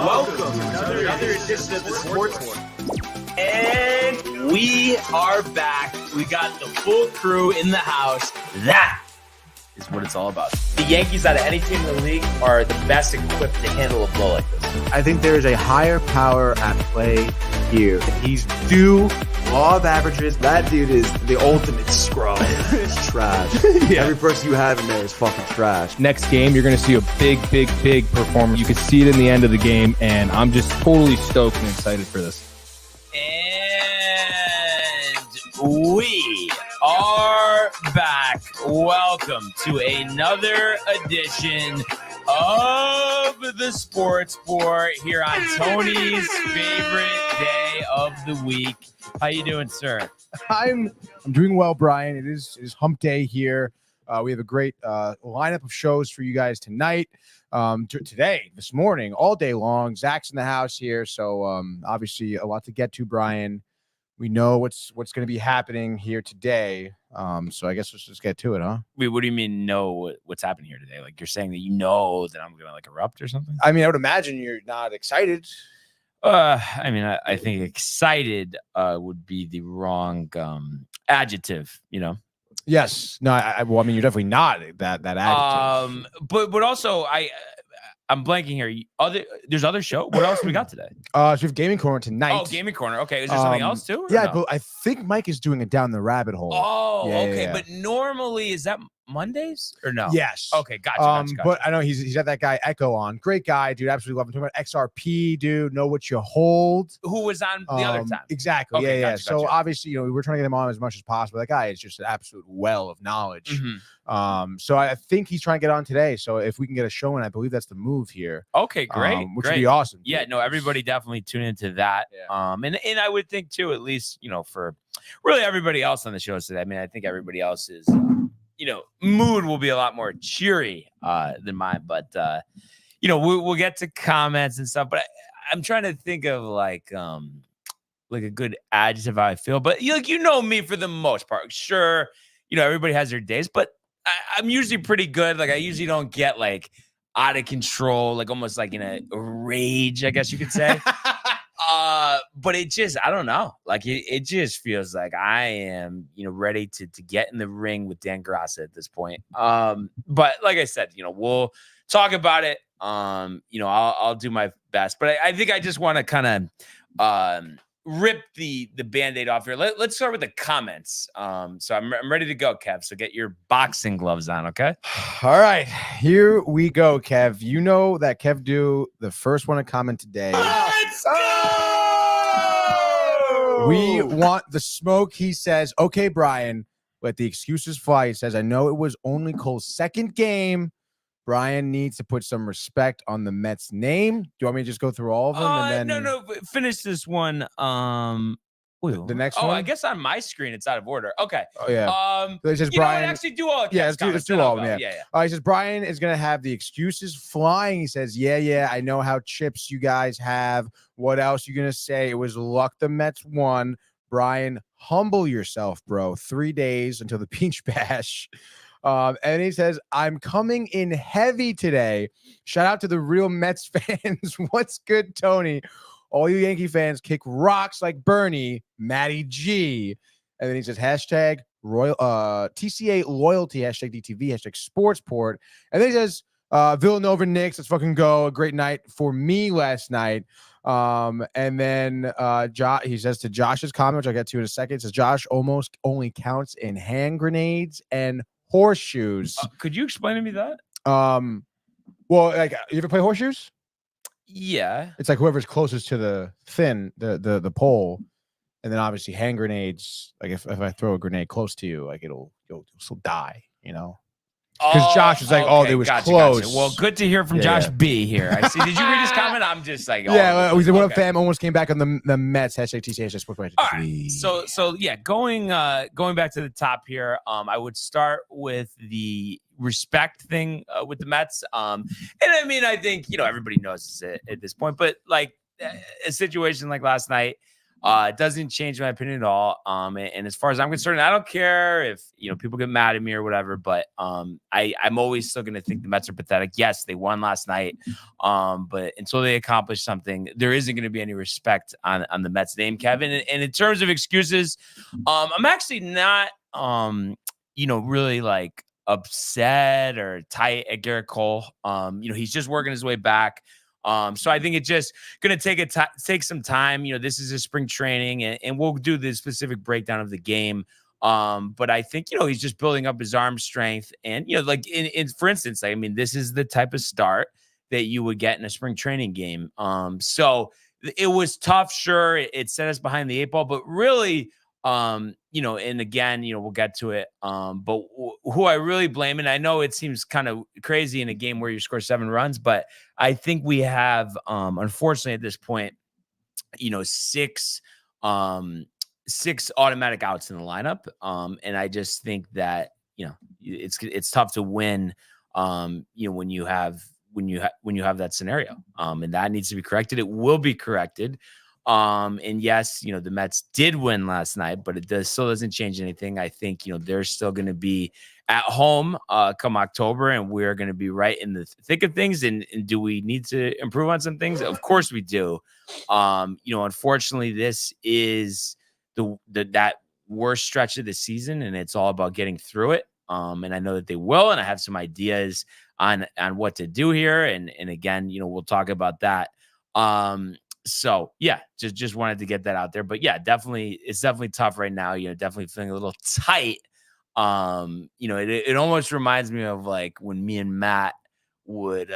Welcome to another edition of the Sports One. And we are back. We got the full crew in the house. That is what it's all about. The Yankees, out of any team in the league, are the best equipped to handle a blow like this. I think there is a higher power at play here. He's due law of averages. That dude is the ultimate scrub. It's trash. Yeah. Every person you have in there is fucking trash. Next game, you're going to see a big performance. You can see it in the end of the game, and I'm just totally stoked and excited for this. And we are back. Welcome to another edition of the Sports Board here on Tony's favorite day of the week. How you doing, sir? I'm doing well, Brian. It is hump day here. We have a great lineup of shows for you guys tonight, today, this morning, all day long. Zach's in the house here, so obviously a lot to get to, Brian. We know what's going to be happening here today. So I guess let's just get to it, huh? Wait, what do you mean know what's happening here today? Like, you're saying that you know that I'm going to like erupt or something? I mean, I would imagine you're not excited. I think excited would be the wrong adjective, you know? Yes. No, well, I mean, you're definitely not that adjective. But also I'm blanking here. There's other show. What else we got today? So we have Gaming Corner tonight. Oh, Gaming Corner. Okay. Is there something else too? Yeah, no? but I think Mike is doing it down the rabbit hole. Oh, yeah, okay. Yeah. But normally, is that Mondays or no? Yes. Okay, gotcha. But I know he's got that guy Echo on. Great guy, dude. Absolutely love him. Talking about XRP, dude. Know what you hold. Who was on the other time? Exactly. Okay, yeah. Gotcha. So obviously, you know, we're trying to get him on as much as possible. That guy is just an absolute well of knowledge. Mm-hmm. So I think he's trying to get on today. So if we can get a show in, I believe that's the move here. Okay, great. Which would be awesome. Yeah, dude. no, everybody definitely tune into that. Yeah. And I would think too, at least, you know, for really everybody else on the shows today. I mean, I think everybody else's mood will be a lot more cheery than mine. But we'll get to comments and stuff. But I'm trying to think of like a good adjective how I feel. But you know me for the most part. Sure, everybody has their days, but I'm usually pretty good. Like I usually don't get like out of control, like almost like in a rage, I guess you could say. But it just, I don't know. Like it just feels like I am, ready to get in the ring with Dan Grassa at this point. But like I said, we'll talk about it. I'll do my best, but I think I just want to kind of rip the Band-Aid off here. Let's start with the comments. So I'm ready to go, Kev. So get your boxing gloves on, okay? All right, here we go, Kev. You know that Kev do the first one to comment today. Let's go! We want the smoke. He says, okay, Brian, let the excuses fly. He says, I know it was only Cole's second game. Brian needs to put some respect on the Mets name. Do you want me to just go through all of them? And then No. Finish this one. The next one? I guess on my screen it's out of order. Okay. Oh, yeah. So it says Brian. Actually, do all. Yeah, let's do all of them. Yeah. He says Brian is gonna have the excuses flying. He says, yeah. I know how chips you guys have. What else you gonna say? It was luck the Mets won. Brian, humble yourself, bro. 3 days until the Peach Bash. And he says, I'm coming in heavy today. Shout out to the real Mets fans. What's good, Tony? All you Yankee fans kick rocks like Bernie, Matty G. And then he says, hashtag Royal TCA loyalty, hashtag DTV, hashtag Sportsport. And then he says, Villanova Knicks, let's fucking go. A great night for me last night. And then he says to Josh's comment, which I'll get to in a second, it says Josh almost only counts in hand grenades and horseshoes. Could you explain to me that? Well, like, you ever play horseshoes? Yeah. It's like whoever's closest to the pole, and then obviously hand grenades. Like if I throw a grenade close to you, like you'll still die. Because Josh was like, "Oh, they was close." Gotcha. Well, good to hear from Josh B here. I see. Did you read his comment? I'm just like, we said, "What up, fam?" Almost came back on the Mets. Hashtag TCA. Hashtag Sports. All right. So yeah, going back to the top here. I would start with the respect thing with the Mets. And I mean, I think everybody knows this at this point, but like a situation like last night, It doesn't change my opinion at all. And as far as I'm concerned, I don't care if people get mad at me or whatever. But I'm always still going to think the Mets are pathetic. Yes, they won last night, but until they accomplish something, there isn't going to be any respect on the Mets name, Kevin. And in terms of excuses, I'm actually not really like upset or tight at Garrett Cole. He's just working his way back. So I think it's just going to take some time. This is a spring training, and we'll do the specific breakdown of the game. But I think, he's just building up his arm strength. And, like for instance, this is the type of start that you would get in a spring training game. So it was tough. Sure. It set us behind the 8 ball, but really, and again, we'll get to it. But who I really blame, and I know it seems kind of crazy in a game where you score 7 runs, but I think we have, unfortunately at this point, 6 automatic outs in the lineup. And I just think that, it's tough to win, when you have that scenario. And that needs to be corrected. It will be corrected. And yes, the Mets did win last night, but it still doesn't change anything. I think, they're still going to be at home come October, and we're going to be right in the thick of things. And do we need to improve on some things? Of course we do. Unfortunately, this is that worst stretch of the season, and it's all about getting through it. And I know that they will, and I have some ideas on what to do here. And again, we'll talk about that. So yeah, just wanted to get that out there. But yeah, it's definitely tough right now. Definitely feeling a little tight. It almost reminds me of like when me and Matt would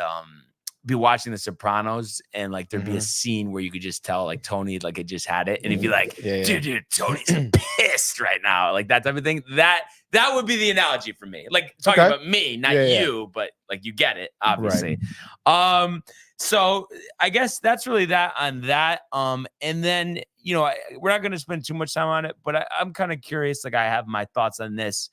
be watching The Sopranos, and like there'd be a scene where you could just tell like Tony like it just had it, and he'd be like, dude, Tony's pissed right now, like that type of thing. That would be the analogy for me. Like talking about me, not you, but like you get it, obviously. Right. So I guess that's really that on that. And then, we're not going to spend too much time on it, but I'm kind of curious. Like I have my thoughts on this.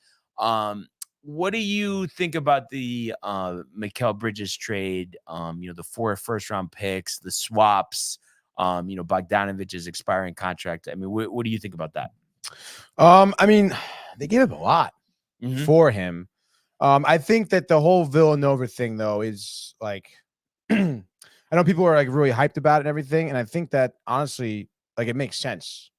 What do you think about the Mikal Bridges trade? The 4 first-round picks, the swaps, Bogdanovic's expiring contract. I mean, what do you think about that? They gave up a lot for him. I think that the whole Villanova thing, though, is like I know people are like really hyped about it and everything, and I think that honestly, like it makes sense.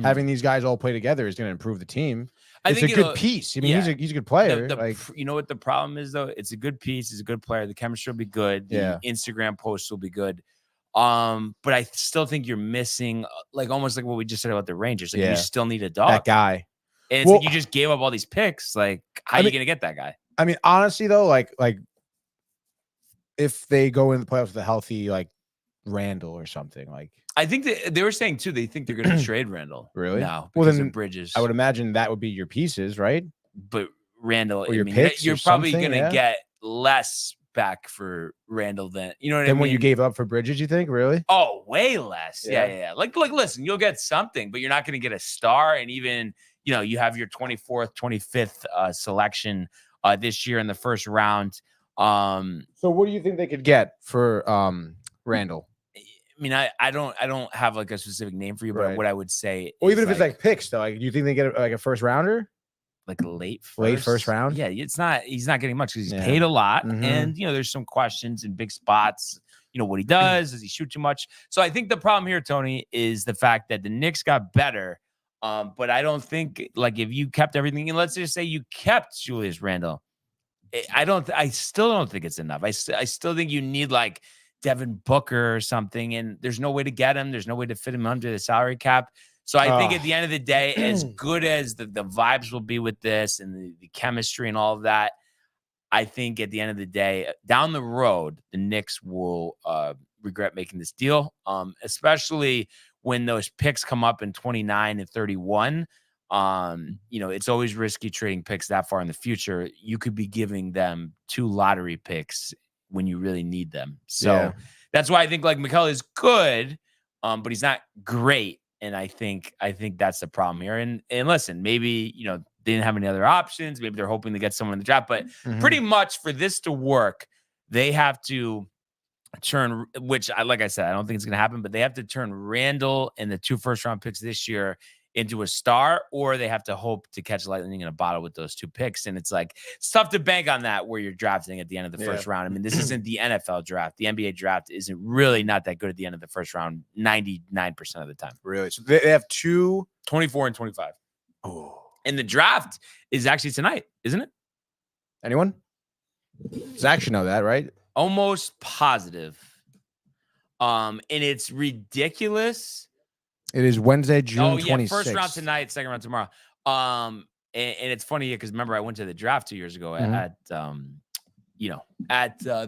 Having these guys all play together is going to improve the team. It's a good piece. I mean, he's a good player. You know what the problem is though? It's a good piece. He's a good player. The chemistry will be good. The Instagram posts will be good. But I still think you're missing, like almost like what we just said about the Rangers. Like you still need a dog. That guy. And it's like you just gave up all these picks. Like, how are you gonna get that guy? I mean, honestly though, like if they go in the playoffs with a healthy like Randall or something, like I think they were saying too, they think they're going to trade Randall. Really? No, because of Bridges. I would imagine that would be your pieces, right? But Randall, or your picks, you're probably going to get less back for Randall than what you gave up for Bridges. You think, really? Oh, way less. Yeah. Like, listen, you'll get something, but you're not going to get a star. And even you have your 24th, 25th selection this year in the first round. So what do you think they could get for Randall? I mean, I don't have like a specific name for you, but what I would say, well, even if it's like picks though, like, do you think they get like a first rounder, like a late first round? Yeah, he's not getting much because he's paid a lot, and there's some questions in big spots. What he does, does he shoot too much? So I think the problem here, Tony, is the fact that the Knicks got better, but I don't think like if you kept everything, and let's just say you kept Julius Randle, I still don't think it's enough. I still think you need like Devin Booker or something, and there's no way to get him. There's no way to fit him under the salary cap. So I think at the end of the day, as good as the vibes will be with this and the chemistry and all of that, I think at the end of the day, down the road, the Knicks will regret making this deal, especially when those picks come up in 29 and 31. It's always risky trading picks that far in the future. You could be giving them 2 lottery picks when you really need them. So that's why I think like Mikal is good, but he's not great. And I think that's the problem here. And listen, maybe, they didn't have any other options. Maybe they're hoping to get someone in the draft, but pretty much for this to work, they have to turn, which like I said, I don't think it's going to happen, but they have to turn Randall and the 2 first-round picks this year into a star, or they have to hope to catch lightning in a bottle with those 2 picks. And it's like, it's tough to bank on that where you're drafting at the end of the first round. I mean, this isn't the NFL draft. The NBA draft isn't really not that good at the end of the first round 99% of the time. Really? So they have 2, 24 and 25. Oh, And the draft is actually tonight, isn't it? anyone? Zach should know that, right? Almost positive. And it's ridiculous. It is Wednesday, June 26th. First round tonight, second round tomorrow. And it's funny because remember I went to the draft 2 years ago at the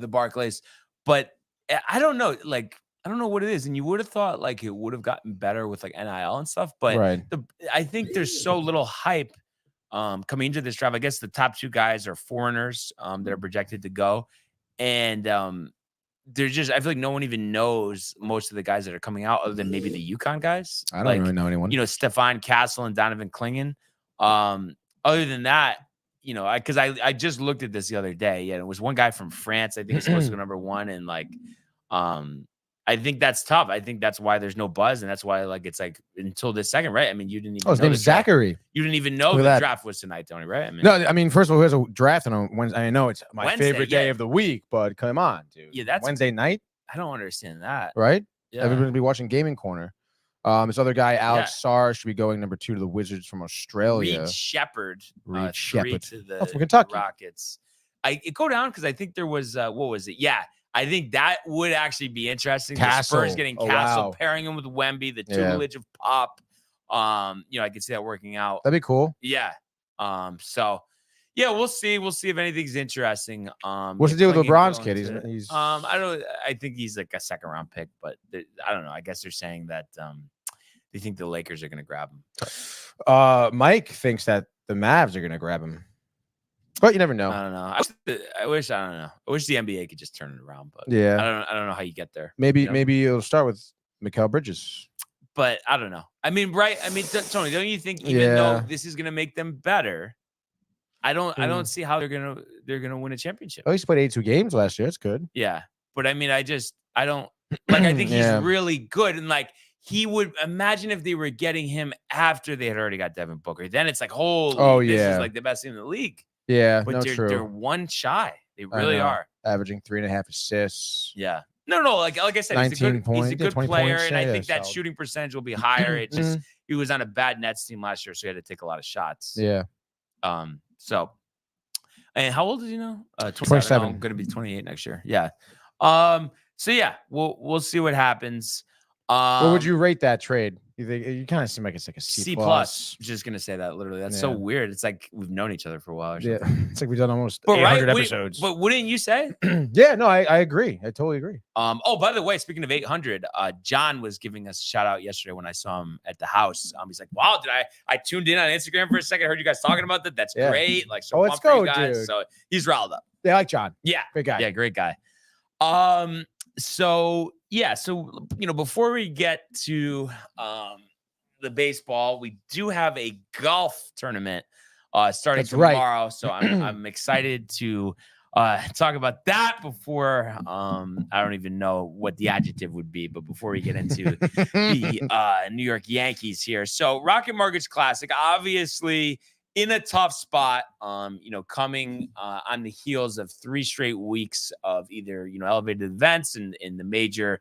Barclays, but I don't know, like I don't know what it is. And you would have thought like it would have gotten better with like NIL and stuff, but I think there's so little hype coming into this draft. I guess the top 2 guys are foreigners that are projected to go, and they're just, I feel like no one even knows most of the guys that are coming out other than maybe the UConn guys. I don't really know anyone. Stefan Castle and Donovan Klingen. Other than that, because I just looked at this the other day. Yeah, it was one guy from France. I think he's supposed to go number 1. And like, I think that's tough. I think that's why there's no buzz. And that's why like, it's like until this second, right? I mean, you didn't even his name is Zachary. You didn't even know the draft was tonight, Tony, right? I mean, first of all, who has a draft on Wednesday? I know it's my favorite day of the week, but come on, dude. Yeah, that's Wednesday night. I don't understand that. Right? Yeah. Everybody's be watching Gaming Corner. This other guy, Alex Sarr, should be going number 2 to the Wizards from Australia. Reed Shepherd. Reed Shepherd. To the from Kentucky. Rockets. It go down because I think there was, what was it? Yeah. I think that would actually be interesting. Castle. The Spurs getting Castle, pairing him with Wemby, the tutelage of Pop. I could see that working out. That'd be cool. Yeah. So yeah, we'll see. We'll see if anything's interesting. What's the deal with LeBron's kid? He's I think he's like a second round pick, but I don't know. I guess they're saying that they think the Lakers are going to grab him. Mike thinks that the Mavs are going to grab him, but you never know. I don't know. I wish the NBA could just turn it around, but yeah, I don't know how you get there. Maybe it'll start with Mikal Bridges, but I don't know. I mean, right? I mean, Tony, don't you think even though this is going to make them better? I don't see how they're gonna win a championship. Oh, he's played 82 games last year. That's good. Yeah, but I mean, I don't like. I think he's really good, and like he would imagine if they were getting him after they had already got Devin Booker. Then it's like, this is like the best team in the league. Yeah, but they're one shy. They really are averaging 3.5 assists. Yeah, no. Like I said, he's a good player, and I think that shooting percentage will be higher. It's just he was on a bad Nets team last year, so he had to take a lot of shots. Yeah. So, and how old is he now? 27. Going to be 28 next year. Yeah. So yeah, we'll see what happens. What would you rate that trade? You think you kind of seem like it's like a C+. Just gonna say that literally. That's so weird. It's like we've known each other for a while. Or something. Yeah, it's like we've done almost 800 episodes. But wouldn't you say? Yeah, no, I agree. I totally agree. Oh, by the way, speaking of 800, John was giving us a shout out yesterday when I saw him at the house. He's like, "Wow, I tuned in on Instagram for a second. I heard you guys talking about that. That's great. Like, so let's go, guys." dude. So he's riled up. Yeah, I like John. Yeah, great guy. Yeah, great guy. So before we get to the baseball, we do have a golf tournament starting tomorrow. Right. So I'm excited to talk about that before I don't even know what the adjective would be, but before we get into the New York Yankees here. So Rocket Mortgage Classic, obviously in a tough spot, coming on the heels of 3 straight weeks of either, elevated events and in the major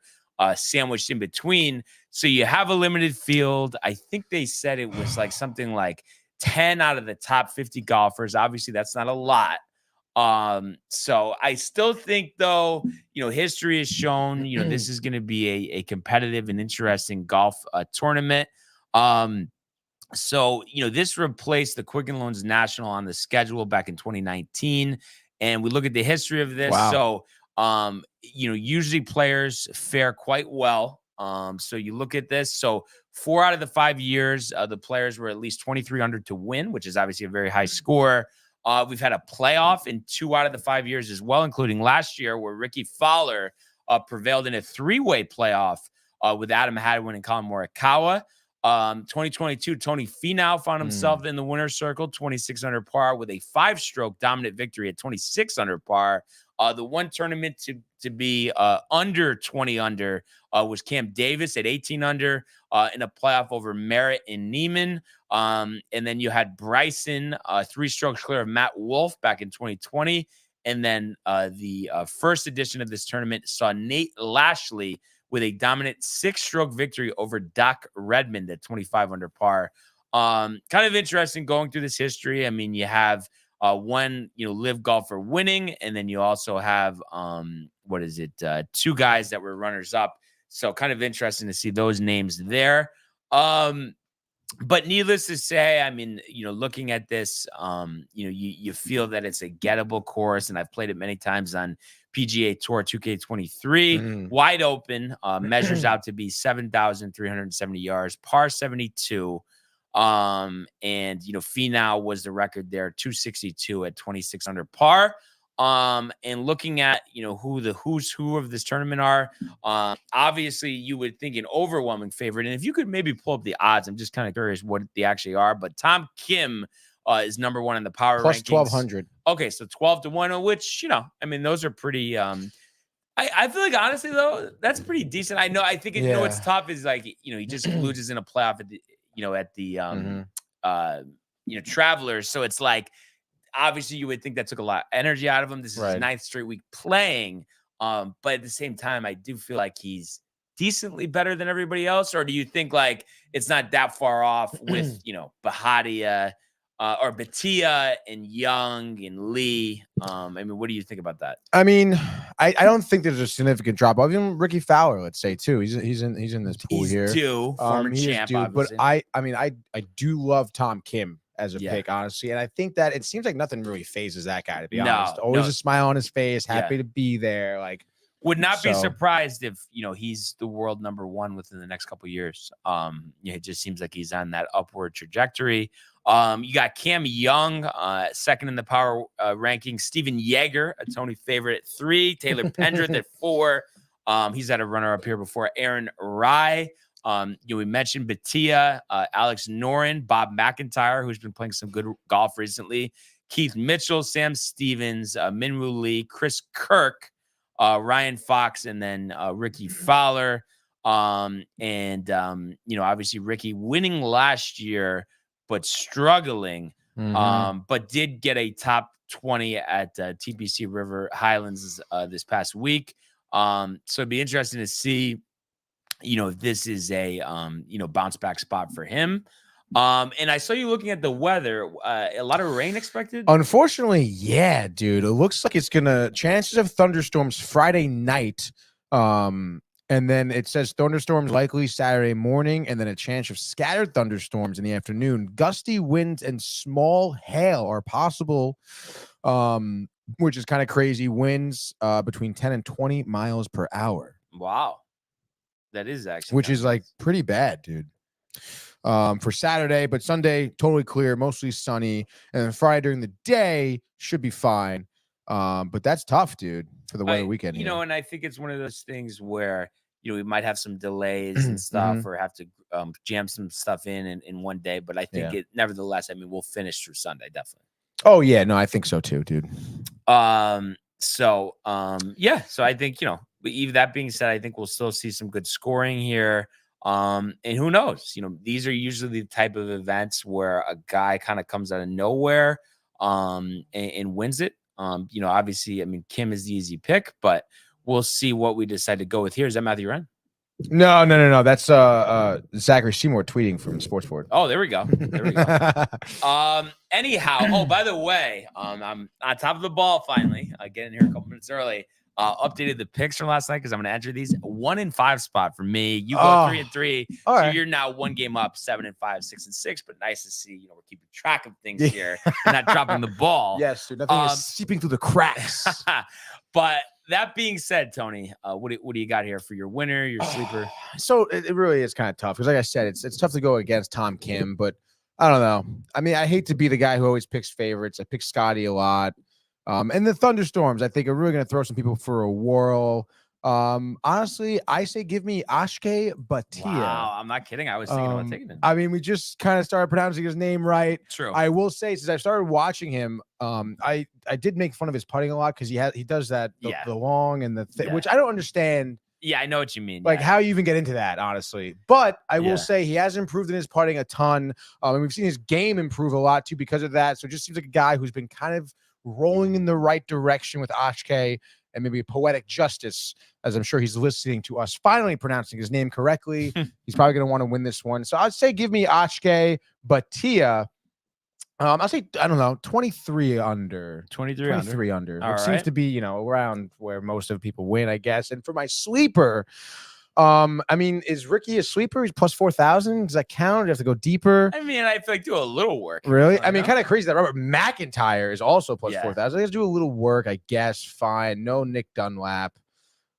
sandwiched in between. So you have a limited field. I think they said it was like something like 10 out of the top 50 golfers. Obviously, that's not a lot. So I still think, though, history has shown, this is going to be a competitive and interesting golf tournament. So, this replaced the Quicken Loans National on the schedule back in 2019. And we look at the history of this. Wow. So, usually players fare quite well. So you look at this. So 4 out of the 5 years, the players were at least 2,300 to win, which is obviously a very high score. We've had a playoff in 2 out of the 5 years as well, including last year where Ricky Fowler prevailed in a 3-way playoff with Adam Hadwin and Colin Morikawa. 2022, Tony Finau found himself in the winner's circle, 26 under par with a 5-stroke dominant victory at 26 under par. The one tournament to be under 20 under was Cam Davis at 18 under in a playoff over Merritt and Neiman. And then you had Bryson, 3 strokes clear of Matt Wolff back in 2020. And then the first edition of this tournament saw Nate Lashley with a dominant 6-stroke victory over Doc Redmond at 25 under par. Kind of interesting going through this history. I mean, you have one, live golfer winning, and then you also have, 2 guys that were runners up. So kind of interesting to see those names there. But needless to say, I mean, looking at this, you feel that it's a gettable course, and I've played it many times on PGA Tour 2K23, wide open, measures out to be 7,370 yards, par 72. And Finau was the record there, 262 at 26 under par. And looking at who the who's who of this tournament are, obviously you would think an overwhelming favorite. And if you could maybe pull up the odds, I'm just kind of curious what they actually are. But Tom Kim is number 1 in the power plus rankings. 1,200. Okay, so 12-1, which I mean, those are pretty. I feel like honestly though, that's pretty decent. I know. I think what's tough is like he just loses in a playoff at the Travelers. So it's like obviously you would think that took a lot of energy out of him. This is his 9th straight week playing. But at the same time, I do feel like he's decently better than everybody else. Or do you think like it's not that far off with Bahadia? Or Batia and Young and Lee. I mean, what do you think about that? I mean, I don't think there's a significant drop off. Even Ricky Fowler, let's say too. He's in this pool here. Former champ, but I do love Tom Kim as a pick, honestly. And I think that it seems like nothing really phases that guy, to be honest. Always a smile on his face, happy to be there. Like, would not be surprised if he's the world number 1 within the next couple of years. It just seems like he's on that upward trajectory. You got Cam Young, 2nd in the power ranking. Steven Yeager, a Tony favorite, at 3. Taylor Pendrith at 4. He's had a runner up here before. Aaron Rye. We mentioned Batia, Alex Noren, Bob McIntyre, who's been playing some good golf recently. Keith Mitchell, Sam Stevens, Minwoo Lee, Chris Kirk, Ryan Fox, and then Ricky Fowler. Obviously Ricky winning last year, but struggling, but did get a top 20 at TPC River Highlands this past week. So it'd be interesting to see, if this is a, bounce back spot for him. And I saw you looking at the weather, a lot of rain expected. Unfortunately, yeah, dude. It looks like it's chances of thunderstorms Friday night. And then it says thunderstorms likely Saturday morning, and then a chance of scattered thunderstorms in the afternoon. Gusty winds and small hail are possible, which is kind of crazy. Winds between 10 and 20 miles per hour. Wow. That is actually. Which is like pretty bad, dude. For Saturday, but Sunday, totally clear, mostly sunny. And then Friday during the day should be fine. But that's tough, dude, for the weather weekend. And I think it's one of those things where, we might have some delays and stuff or have to jam some stuff in one day. But I think nevertheless, I mean, we'll finish through Sunday, definitely. Oh, yeah. No, I think so, too, dude. So I think, even that being said, I think we'll still see some good scoring here. And who knows, these are usually the type of events where a guy kind of comes out of nowhere and wins it. Obviously, I mean, Kim is the easy pick, but we'll see what we decide to go with here. Is that Matthew Wren? No. That's Zachary Seymour tweeting from Sportsboard. Oh, there we go. Anyhow, by the way, I'm on top of the ball finally. Getting here a couple minutes early. Updated the picks from last night because I'm going to enter these 1-5 spot for me. You go 3-3, so right. You're now 1 game up, 7-5, 6-6. But nice to see, we're keeping track of things here, not dropping the ball. Yes, dude, nothing is seeping through the cracks. But that being said, Tony, what do you got here for your winner, your sleeper? So it really is kind of tough because, like I said, it's tough to go against Tom Kim, but I don't know. I mean, I hate to be the guy who always picks favorites. I pick Scotty a lot. And the thunderstorms, I think, are really going to throw some people for a whirl. Honestly, I say give me Ashke Batia. Wow, I'm not kidding. I was thinking about taking him. I mean, we just kind of started pronouncing his name right. True. I will say, since I started watching him, I did make fun of his putting a lot because he does that the long and the which I don't understand. Yeah, I know what you mean. Like how you even get into that, honestly. But I will say he has improved in his putting a ton. And we've seen his game improve a lot too because of that. So it just seems like a guy who's been kind of rolling in the right direction with Ashke and maybe poetic justice, as I'm sure he's listening to us finally pronouncing his name correctly. He's probably going to want to win this one. So I'd say give me Ashke Batia. I'll say, I don't know, 23 under. 23 under. Which seems to be, around where most of people win, I guess. And for my sleeper, I mean, is Ricky a sleeper? He's plus 4,000. Does that count? Do you have to go deeper? I mean, I feel like do a little work. Really? I mean, kind of crazy that Robert McIntyre is also plus 4,000. Let's do a little work, I guess. Fine. No Nick Dunlap.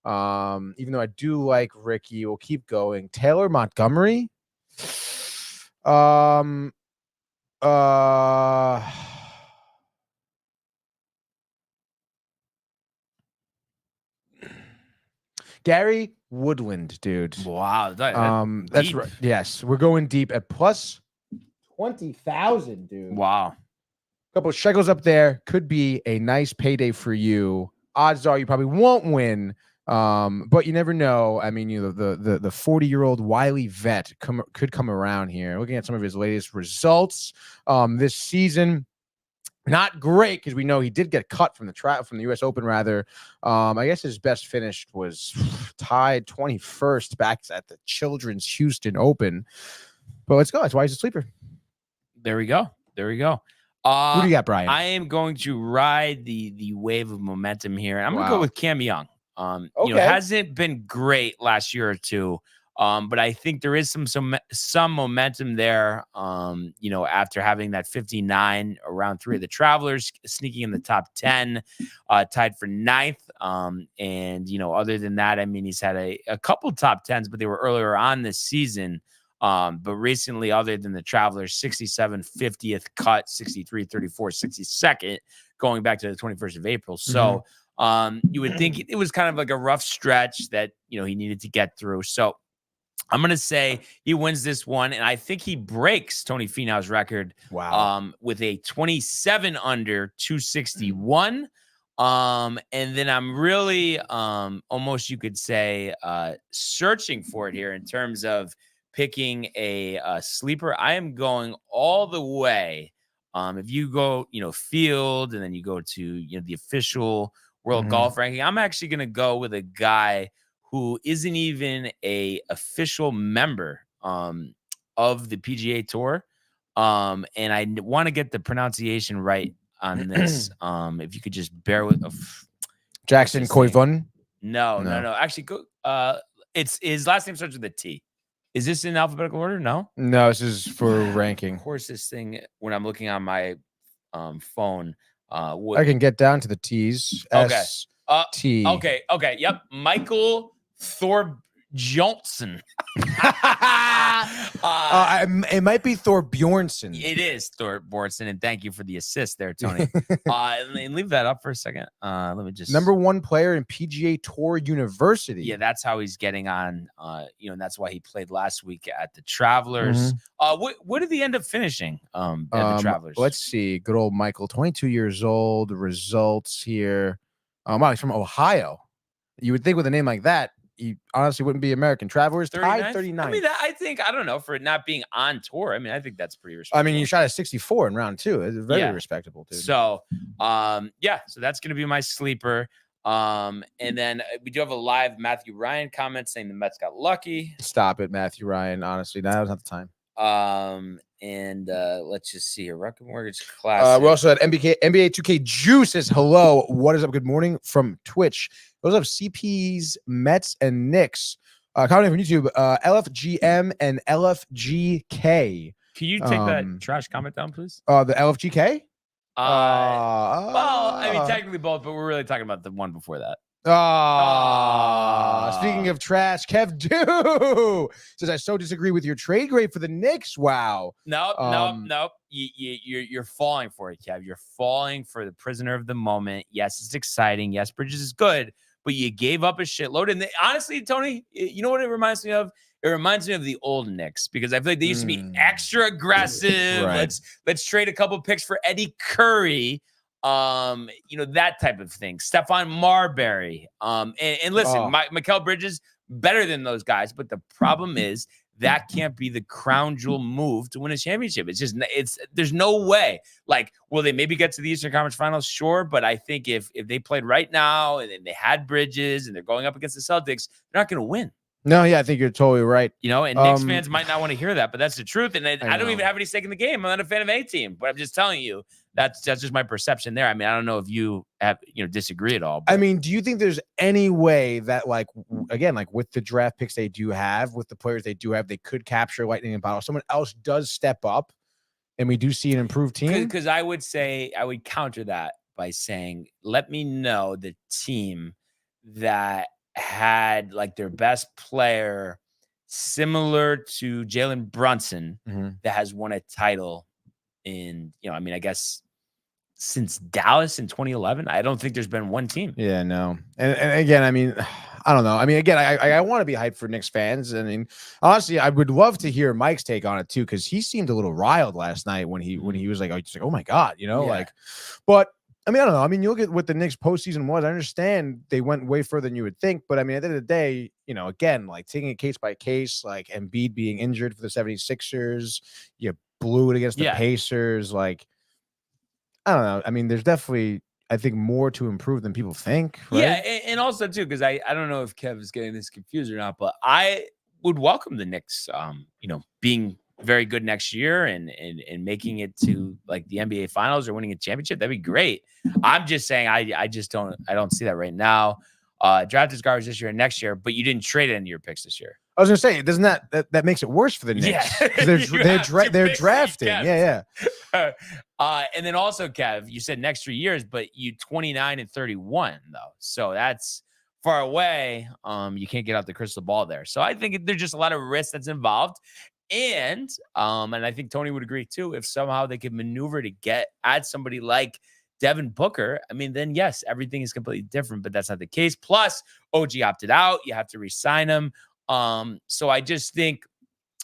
Even though I do like Ricky, we'll keep going. Taylor Montgomery. Gary Woodland, dude. Wow. That's right. Yes, we're going deep at plus 20,000, dude. Wow. Couple of shekels up there could be a nice payday for you. Odds are you probably won't win. But you never know. I mean, the 40-year-old wily vet could come around here. Looking at some of his latest results this season, not great because we know he did get cut from the U.S. Open. Rather, I guess his best finish was tied 21st back at the Children's Houston Open. But let's go. That's why he's a sleeper. There we go. Who do you got, Brian? I am going to ride the wave of momentum here, and I'm going to go with Cam Young. Hasn't been great last year or two, but I think there is some momentum there. After having that 59 around 3 of the Travelers, sneaking in the top 10, tied for 9th. Other than that, I mean, he's had a couple top 10s, but they were earlier on this season. But recently, other than the Travelers, 67, 50th cut, 63, 34, 62nd, going back to the 21st of April. So. You would think it was kind of like a rough stretch that, he needed to get through. So I'm going to say he wins this one. And I think he breaks Tony Finau's record. Wow. With a 27 under 261. And then I'm really, almost you could say, searching for it here in terms of picking a sleeper. I am going all the way. If you go, field, and then you go to, the official World Golf Ranking, I'm actually going to go with a guy who isn't even a official member of the PGA Tour. And I want to get the pronunciation right on this. If you could just bear with Jackson Koivun. No. Actually, it's his last name starts with a T. Is this in alphabetical order? No, this is for ranking. Of course, this thing when I'm looking on my phone. I can get down to the T's. Okay. T. Okay. Yep. Michael Thorbjornsson. It might be Thorbjornsson. It is Thorbjornsson, and thank you for the assist there, Tony. And leave that up for a second. Let me just number 1 player in PGA Tour University. Yeah, that's how he's getting on. And that's why he played last week at the Travelers. What did he end up finishing? At the Travelers. Let's see. Good old Michael, 22 years old. Results here. Wow, he's from Ohio. You would think with a name like that, he honestly wouldn't be American. Travelers tied 39. I mean, I don't know, for it not being on tour. I mean, I think that's pretty respectable. I mean, you shot a 64 in round 2. It's very respectable, dude. So, so that's going to be my sleeper. And then we do have a live Matthew Ryan comment saying the Mets got lucky. Stop it, Matthew Ryan. Honestly, that was not the time. And let's just see here. Rocket Mortgage Classic. We also had NBA 2K Juice says hello. What is up? Good morning from Twitch. Those up CPs, Mets, and Knicks. Commenting from YouTube, LFGM and LFGK. Can you take that trash comment down, please? The LFGK? Well, I mean, technically both, but we're really talking about the one before that. Speaking of trash, Kev Do says, I so disagree with your trade grade for the Knicks. Wow. Nope. You're falling for it, Kev. You're falling for the prisoner of the moment. Yes, it's exciting. Yes, Bridges is good, but you gave up a shitload. And honestly, Tony, you know what it reminds me of? It reminds me of the old Knicks because I feel like they used to be extra aggressive. Right. Let's trade a couple picks for Eddie Curry. That type of thing. Stephon Marbury. And listen, Mikal Bridges better than those guys, but the problem is that can't be the crown jewel move to win a championship. There's no way. Like, will they maybe get to the Eastern Conference Finals? Sure, but I think if they played right now and they had Bridges and they're going up against the Celtics, they're not going to win. No, yeah, I think you're totally right. And Knicks fans might not want to hear that, but that's the truth. And I don't even have any stake in the game. I'm not a fan of any team, but I'm just telling you that's just my perception there. I mean, I don't know if you have disagree at all. But. I mean, do you think there's any way that again, with the draft picks they do have, with the players they do have, they could capture lightning in a bottle? Someone else does step up, and we do see an improved team. Because I would counter that by saying, let me know the team that had their best player similar to Jalen Brunson that has won a title in, I guess since Dallas in 2011. I don't think there's been one team. Yeah, no. And again, I mean, I don't know. I mean, again, I want to be hyped for Knicks fans. I mean, honestly, I would love to hear Mike's take on it too, because he seemed a little riled last night when he was like, oh my God, but I mean, I don't know. I mean, you look at what the Knicks postseason was. I understand they went way further than you would think, but I mean, at the end of the day, again, taking it case by case, Embiid being injured for the 76ers, you blew it against the Pacers. I don't know. I mean, there's definitely, I think, more to improve than people think. Right? Yeah, and also too, because I don't know if Kev is getting this confused or not, but I would welcome the Knicks, being very good next year and making it to the NBA Finals or winning a championship. That'd be great. I'm just saying I don't see that right now. Draft is garbage this year and next year, but you didn't trade any of your picks this year. I was gonna say, doesn't that makes it worse for the Knicks? Yeah, they're drafting. Yeah. And then also, Kev, you said next 3 years, but you 29 and 31 though, so that's far away. You can't get out the crystal ball there. So I think there's just a lot of risk that's involved. And I think Tony would agree too, if somehow they could maneuver to add somebody like Devin Booker, I mean, then yes, everything is completely different, but that's not the case. Plus, OG opted out. You have to re-sign him. So I just think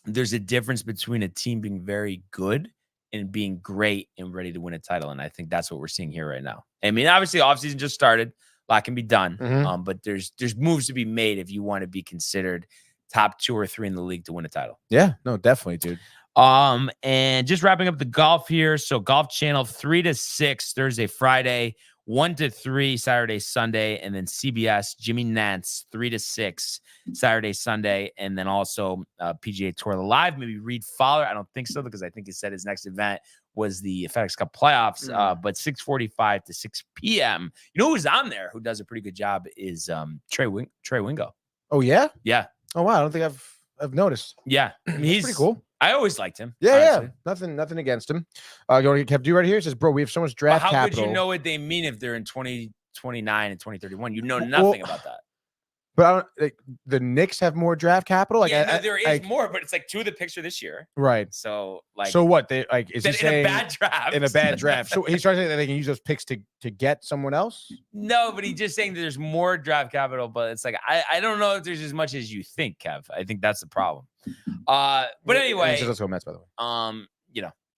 there's a difference between a team being very good and being great and ready to win a title. And I think that's what we're seeing here right now. I mean, obviously, offseason just started. A lot can be done. But there's moves to be made if you want to be considered top 2 or 3 in the league to win a title. Yeah, no, definitely, dude. And just wrapping up the golf here. So Golf Channel 3 to 6 Thursday, Friday, 1 to 3 Saturday, Sunday, and then CBS Jimmy Nance 3 to 6 Saturday, Sunday, and then also PGA Tour Live. Maybe Reed Fowler. I don't think so, because I think he said his next event was the FedEx Cup playoffs. But 6:45 to 6 p.m. You know who's on there who does a pretty good job is Trey Wingo. Oh yeah, yeah. Oh wow, I don't think I've noticed. Yeah, I mean, he's pretty cool. I always liked him. Yeah. Nothing against him. You want to get Kev right here? It says, bro, we have so much draft capital. How could you know what they mean if they're in 2029 and 2031? You know nothing about that. But the Knicks have more draft capital. There is more, but it's 2 of the picks are this year, right? So so what they is he saying in a bad draft? In a bad draft. So he's trying to say that they can use those picks to get someone else. No, but he's just saying that there's more draft capital. But it's I don't know if there's as much as you think, Kev. I think that's the problem. But anyway, let's go Mets, by the way.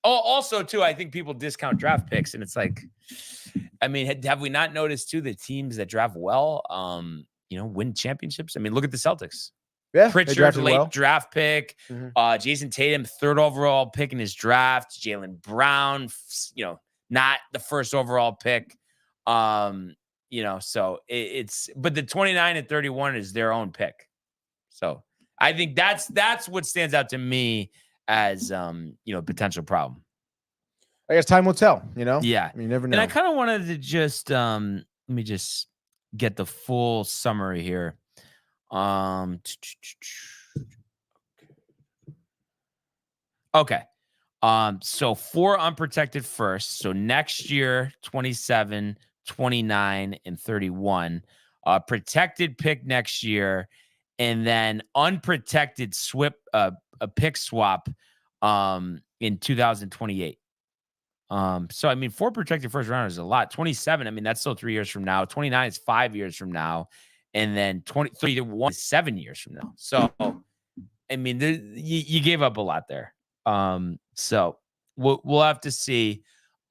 Also too, I think people discount draft picks, and it's I mean, have we not noticed too the teams that draft well? Win championships. I mean, look at the Celtics. Yeah, Pritchard, late draft pick. Jason Tatum, 3rd overall pick in his draft. Jaylen Brown, not the 1st overall pick. So it's but the 29 and 31 is their own pick. So I think that's what stands out to me as potential problem. I guess time will tell. Yeah, you never know. And I kind of wanted to just let me just get the full summary here. Okay. So 4 unprotected firsts. So next year, 27, 29, and 31. Protected pick next year, and then unprotected a pick swap in 2028. So I mean, 4 protected first rounders is a lot. 27, I mean, that's still 3 years from now. 29 is 5 years from now. and then 23-1 is 7 years from now. So, I mean, you gave up a lot there. So we'll have to see.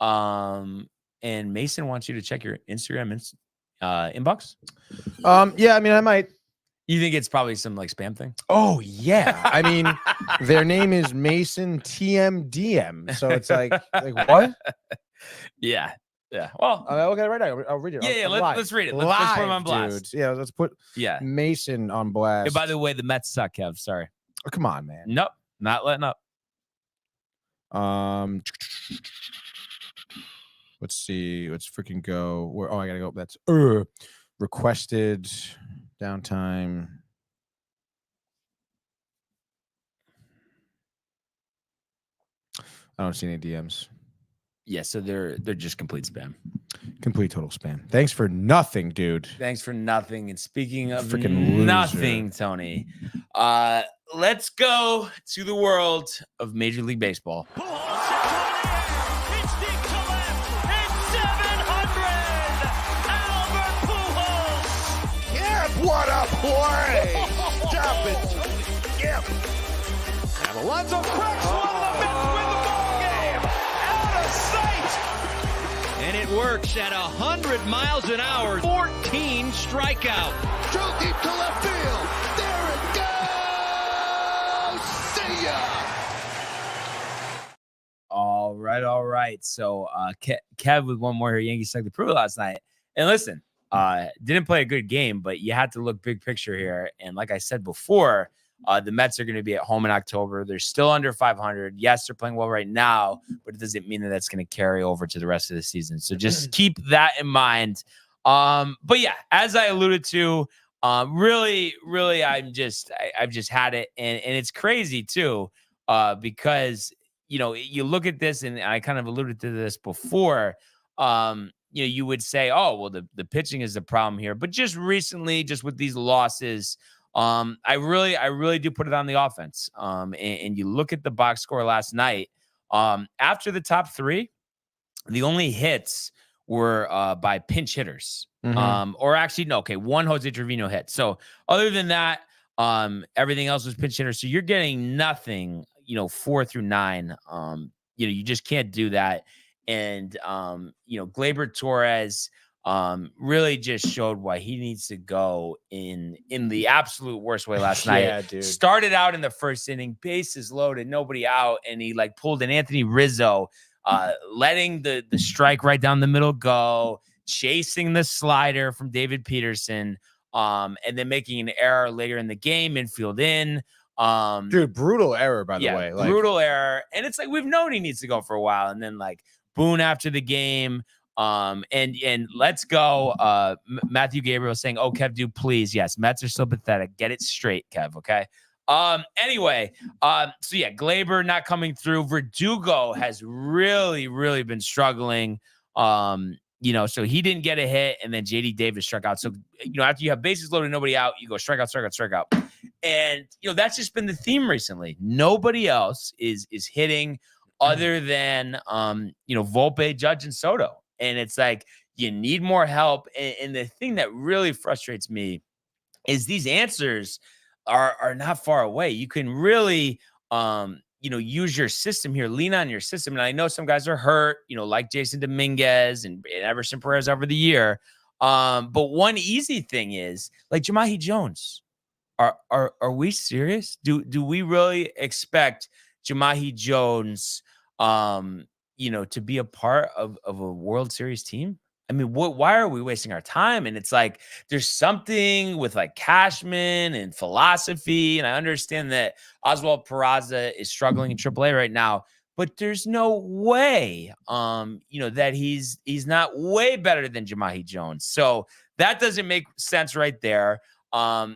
And Mason wants you to check your Instagram inbox. Yeah, I mean, I might. You think it's probably some like spam thing? Oh yeah, I mean, their name is Mason TMDM, so it's like what? Yeah. Well, I'll look at it right now. I'll read it. yeah. Let's read it. Let's put him on blast. Dude. Yeah, let's put Mason on blast. And by the way, the Mets suck, Kev. Sorry. Oh, come on, man. Nope, not letting up. Let's see. Let's freaking go. Oh, I gotta go. That's requested downtime. I don't see any DMs. Yeah, so they're just complete spam. Complete total spam. Thanks for nothing, dude. Thanks for nothing. And speaking of Freaking nothing, Tony, let's go to the world of Major League Baseball. What a play! Stop it! Yep. And Alonso cracks one. The Mets win the ball game. Out of sight. And it works at 100 miles an hour. 14 strikeout. Throw deep to left field. There it goes. See ya. All right. So Kev with one more here. Yankees took the proof last night. And listen, didn't play a good game, but you had to look big picture here. And like I said before, the Mets are going to be at home in October. They're still under 500. Yes, they're playing well right now, but it doesn't mean that that's going to carry over to the rest of the season. So just keep that in mind. But yeah, as I alluded to, really, I've just had it. And it's crazy too, because, you look at this, and I kind of alluded to this before, you would say, oh, well, the pitching is the problem here. But just recently, just with these losses, I really do put it on the offense. And you look at the box score last night, after the top three, the only hits were by pinch hitters. Or actually, no, okay, one Jose Trevino hit. So other than that, everything else was pinch hitters. So you're getting nothing, 4 through 9. You just can't do that. And, Gleyber Torres really just showed why he needs to go in the absolute worst way last night. Yeah, dude. Started out in the first inning, bases loaded, nobody out, and he pulled an Anthony Rizzo, letting the strike right down the middle go, chasing the slider from David Peterson, and then making an error later in the game, infield in. Dude, brutal error, by the way. Brutal error. And it's we've known he needs to go for a while. And then Boone after the game. And let's go. Matthew Gabriel saying, oh, Kev, do please. Yes, Mets are so pathetic. Get it straight, Kev. Okay. Anyway, so yeah, Gleyber not coming through. Verdugo has really been struggling. So he didn't get a hit, and then JD Davis struck out. So, after you have bases loaded, nobody out, you go strikeout. And, that's just been the theme recently. Nobody else is hitting other than, Volpe, Judge, and Soto. And it's you need more help. And the thing that really frustrates me is these answers are not far away. You can really, use your system here, lean on your system. And I know some guys are hurt, like Jason Dominguez and Everson Perez over the year. But one easy thing is Jamahi Jones. Are we serious? Do we really expect Jamahi Jones, to be a part of a World Series team? I mean, why are we wasting our time? And it's there's something with Cashman and philosophy. And I understand that Oswald Peraza is struggling in AAA right now, but there's no way, that he's not way better than Jamahi Jones. So that doesn't make sense right there.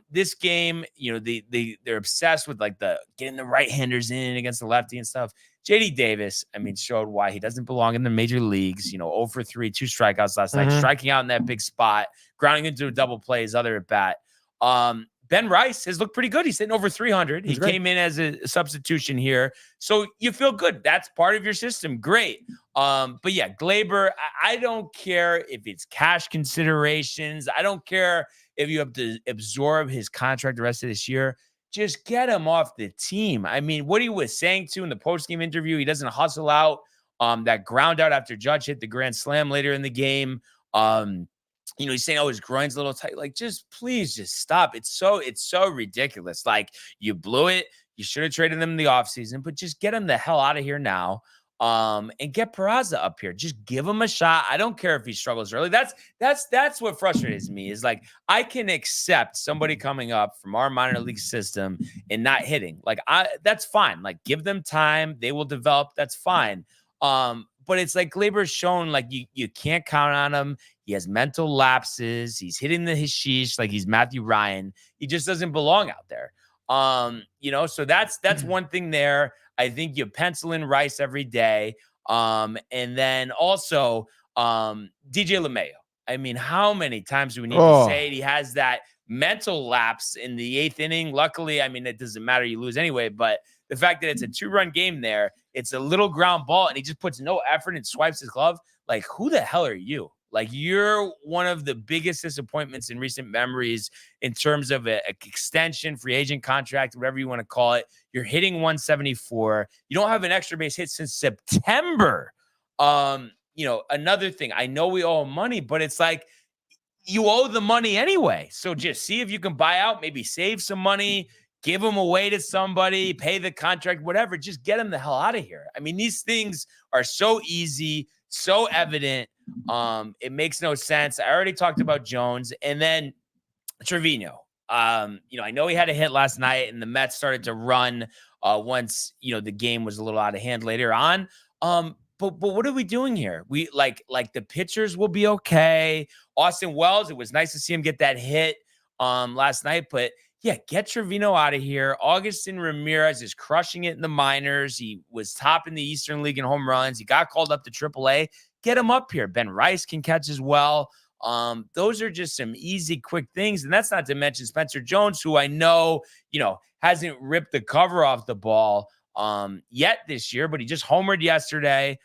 This game, they're obsessed with the getting the right-handers in against the lefty and stuff. JD Davis, showed why he doesn't belong in the major leagues. 0 for 3, 2 strikeouts last night, striking out in that big spot, grounding into a double play, his other at bat. Ben Rice has looked pretty good. He's hitting over 300. He came in as a substitution here. So you feel good. That's part of your system. Great. But yeah, Glaber, I don't care if it's cash considerations. I don't care if you have to absorb his contract the rest of this year. Just get him off the team. I mean, what he was saying in the post-game interview, he doesn't hustle out that ground out after Judge hit the grand slam later in the game. He's saying, his groin's a little tight. Like, please stop. It's so ridiculous. Like, you blew it. You should have traded him in the offseason, but just get him the hell out of here now. And get Peraza up here. Just give him a shot. I don't care if he struggles early. That's what frustrates me is like, I can accept somebody coming up from our minor league system and not hitting. Like, that's fine. Like, give them time. They will develop. That's fine. But it's like Glaber's shown like you can't count on him. He has mental lapses. He's hitting the hashish like he's Matthew Ryan. He just doesn't belong out there. So that's one thing there. I think you pencil in Rice every day. And then also DJ LeMayo. I mean, how many times do we need to say it? He has that mental lapse in the 8th inning? Luckily, I mean, it doesn't matter. You lose anyway. But the fact that it's a 2-run game there, it's a little ground ball, and he just puts no effort and swipes his glove. Like, who the hell are you? Like, you're one of the biggest disappointments in recent memories in terms of an extension, free agent contract, whatever you want to call it. You're hitting 174. You don't have an extra base hit since September. Another thing, I know we owe him money, but it's like you owe the money anyway. So just see if you can buy out, maybe save some money, give him away to somebody, pay the contract, whatever. Just get him the hell out of here. I mean, these things are so easy, so evident. It makes no sense. I already talked about Jones, and then Trevino. I know he had a hit last night, and the Mets started to run once the game was a little out of hand later on. But what are we doing here? We like the pitchers will be okay. Austin Wells, it was nice to see him get that hit last night, but yeah, get Trevino out of here. Augustin Ramirez is crushing it in the minors. He was top in the Eastern League in home runs. He got called up to AAA. Get him up here. Ben Rice can catch as well. Those are just some easy, quick things. And that's not to mention Spencer Jones, who I know, hasn't ripped the cover off the ball yet this year, but he just homered yesterday.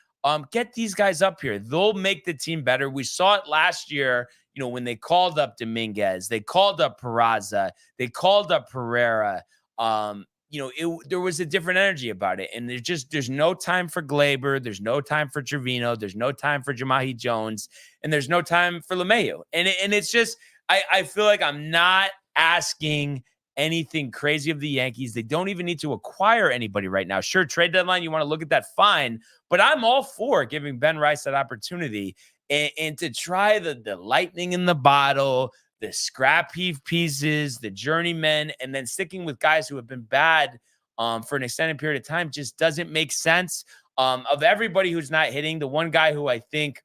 Get these guys up here. They'll make the team better. We saw it last year, when they called up Dominguez, they called up Peraza, they called up Pereira. There was a different energy about it. And there's no time for Glaber. There's no time for Trevino. There's no time for Jamahi Jones. And there's no time for LeMayo. And it's just, I feel like I'm not asking anything crazy of the Yankees. They don't even need to acquire anybody right now. Sure, trade deadline, you want to look at that, fine. But I'm all for giving Ben Rice that opportunity and to try the lightning in the bottle, the scrap heap pieces, the journeymen, and then sticking with guys who have been bad for an extended period of time just doesn't make sense. Of everybody who's not hitting, the one guy who I think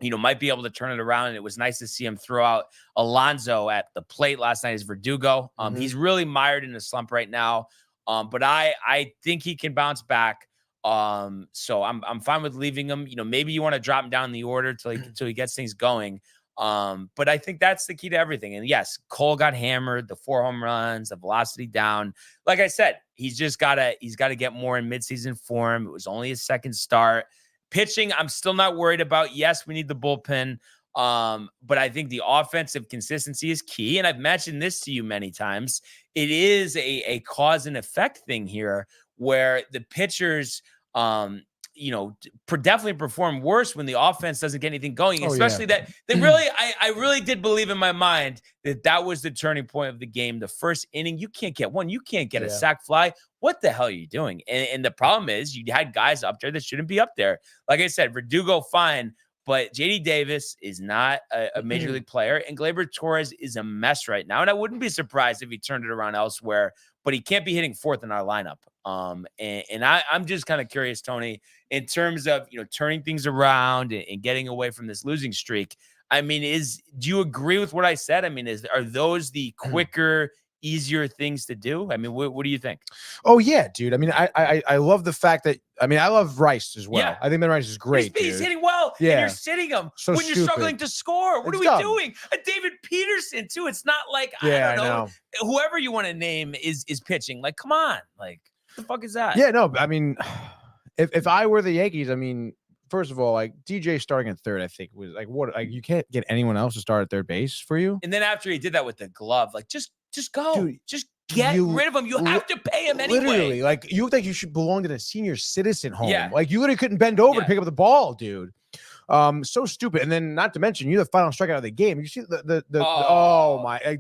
might be able to turn it around, and it was nice to see him throw out Alonso at the plate last night, is Verdugo. He's really mired in a slump right now, but I think he can bounce back. So I'm fine with leaving him. Maybe you want to drop him down the order till he gets things going. But I think that's the key to everything. And yes, Cole got hammered, the 4 home runs, the velocity down. Like I said, he's got to get more in midseason form. It was only his second start. Pitching, I'm still not worried about. Yes, we need the bullpen. But I think the offensive consistency is key. And I've mentioned this to you many times. It is a cause and effect thing here where the pitchers, definitely perform worse when the offense doesn't get anything going, especially that they really, I really did believe in my mind that was the turning point of the game. The first inning, you can't get one, you can't get a sac fly. What the hell are you doing? And the problem is you had guys up there that shouldn't be up there. Like I said, Verdugo, fine, but JD Davis is not a major league player, and Gleyber Torres is a mess right now. And I wouldn't be surprised if he turned it around elsewhere, but he can't be hitting 4th in our lineup. And I'm just kind of curious, Tony, in terms of, turning things around and getting away from this losing streak. I mean, do you agree with what I said? I mean, are those the quicker, easier things to do? I mean, what do you think? Oh yeah, dude. I mean, I love the fact that I love Rice as well. Yeah. I think Ben Rice is great. He's hitting well, and Yeah. you're sitting him So when you're stupid. struggling to score. What It's are we dumb. doing? A David Peterson too. It's not like Yeah, I don't know. Whoever you want to name is pitching. Like, come on, like what the fuck is that? Yeah, no. I mean, if I were the Yankees, I mean, first of all, like DJ starting at third, I think was like what? Like you can't get anyone else to start at third base for you. And then after he did that with the glove, like just go, Dude, just get rid of him. You have to pay him anyway. Literally, like you look like you should belong in a senior citizen home. Yeah. Like you literally couldn't bend over to Yeah. pick up the ball, dude. So stupid. And then not to mention, you're the final strikeout of the game. You see oh my,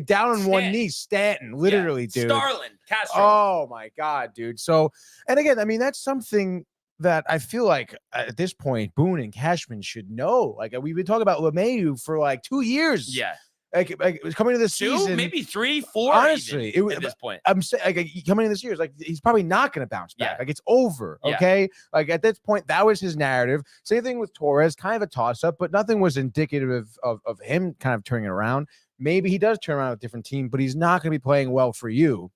down on one Stanton. knee, Stanton, literally, dude. Starlin, Castro. Oh my God, dude. So, and again, I mean, that's something that I feel like at this point, Boone and Cashman should know. Like we've been talking about LeMahieu for like 2 years. Yeah, Like it was coming into this two, season, maybe 3, 4. honestly, even, at this point. I'm saying like coming in this year, it's like he's probably not going to bounce back. Yeah. Like it's over. Yeah. Okay. Like at this point, that was his narrative. Same thing with Torres, kind of a toss up, but nothing was indicative of him kind of turning it around. Maybe he does turn around with a different team, but he's not going to be playing well for you.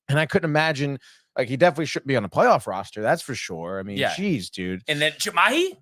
And I couldn't imagine, like, he definitely shouldn't be on a playoff roster. That's for sure. I mean, Yeah. geez, dude. And then Jamahi?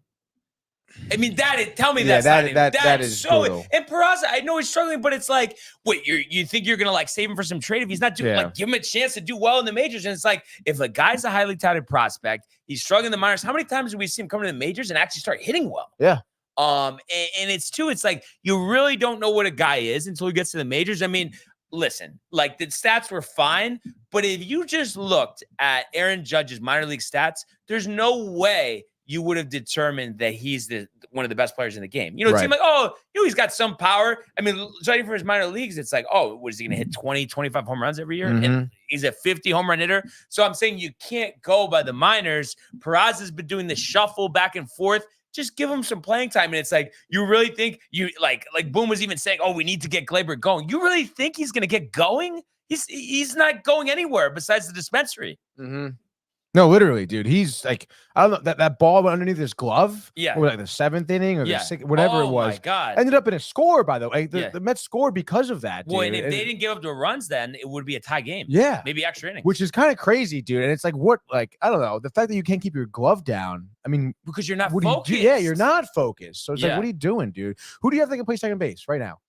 I mean, tell me Yeah, that's that is so. brutal. And Peraza, I know he's struggling, but it's like, wait, you think you're gonna like save him for some trade if he's not doing? Yeah. Like, give him a chance to do well in the majors. And it's like, if a guy's a highly touted prospect, he's struggling in the minors. How many times do we see him come to the majors and actually start hitting well? Yeah. And it's like you really don't know what a guy is until he gets to the majors. I mean, listen, like the stats were fine, but if you just looked at Aaron Judge's minor league stats, there's no way you would have determined that he's one of the best players in the game. You know, it seemed like, oh, he's got some power. I mean, starting for his minor leagues, it's like, oh, what is he going to hit 20, 25 home runs every year? And he's a 50 home run hitter. So I'm saying you can't go by the minors. Peraza's been doing the shuffle back and forth. Just give him some playing time. And it's like, you really think you like Boone was even saying, oh, we need to get Gleyber going. You really think he's going to get going? He's not going anywhere besides the dispensary. No, literally, dude. He's like, I don't know, that ball went underneath his glove. Yeah. Or like the 7th inning or the 6th, whatever it was. Oh my God. Ended up in a score, by the way. The Mets scored because of that, dude. Well, and if they didn't give up the runs, then it would be a tie game. Yeah. Maybe extra innings. Which is kind of crazy, dude. And it's like, what, like, I don't know. The fact that you can't keep your glove down. I mean, because you're not what focused. do you do? Yeah, you're not focused. So it's like, Yeah. what are you doing, dude? Who do you have that can play second base right now?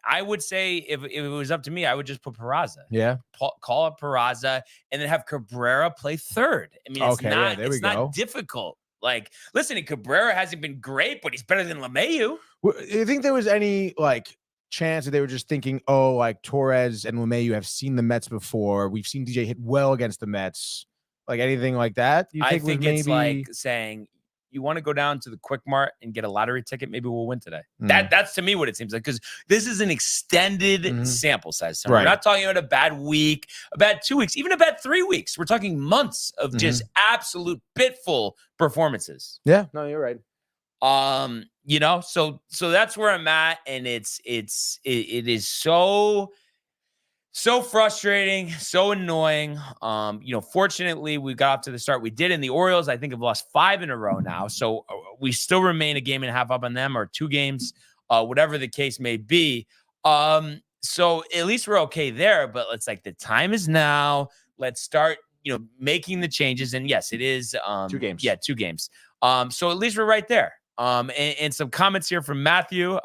I would say if it was up to me, I would just put Peraza. Yeah. Call up Peraza and then have Cabrera play third. I mean, it's not difficult. Like, listen, Cabrera hasn't been great, but he's better than LeMahieu. Do you think there was any like chance that they were just thinking, oh, like Torres and LeMahieu have seen the Mets before? We've seen DJ hit well against the Mets. Like anything like that? I think it's like saying, you want to go down to the Quick Mart and get a lottery ticket? Maybe we'll win today. That's to me what it seems like, because this is an extended sample size. So we're not talking about a bad week, a bad 2 weeks, even a bad 3 weeks. We're talking months of just absolute pitful performances. Yeah, no, you're right. You know, so that's where I'm at, and it is so frustrating, so annoying. You know, fortunately, we got off to the start we did, and the Orioles, I think, have lost 5 in a row now. So we still remain a game and a half up on them, or 2 games, whatever the case may be. So at least we're okay there, but it's like the time is now. Let's start, you know, making the changes. And yes, it is 2 games. Yeah, 2 games. So at least we're right there. And some comments here from Matthew.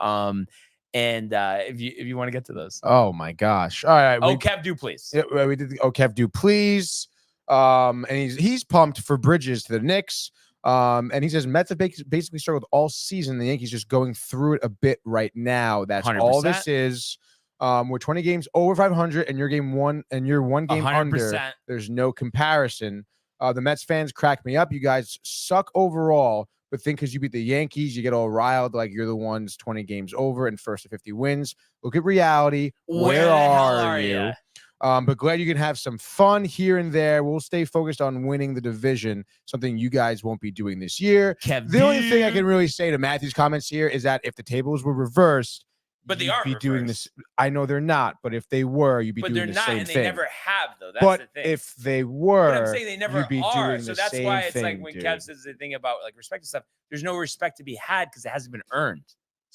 And if you want to get to those. Oh my gosh. All right. Kev, do please. Yeah, we did the Kev, do please. And he's pumped for Bridges to the Knicks. And he says Mets have basically struggled all season. The Yankees just going through it a bit right now. That's 100%. All this is. We're 20 games over 500, and you're 1 game 100%. under. There's no comparison. The Mets fans crack me up. You guys suck overall. But think because you beat the Yankees, you get all riled like you're the ones 20 games over and first to 50 wins. Look at reality. Where are you? But glad you can have some fun here and there. We'll stay focused on winning the division, something you guys won't be doing this year. The only thing I can really say to Matthew's comments here is that if the tables were reversed, but they are doing this. I know they're not, but if they were, you'd be doing the same thing. But they're not, and they never have, though. That's but the thing. if they were, but I'm saying they never you'd be are. doing So the that's same why it's thing, like when dude. Kev says the thing about like respect and stuff. There's no respect to be had because it hasn't been earned.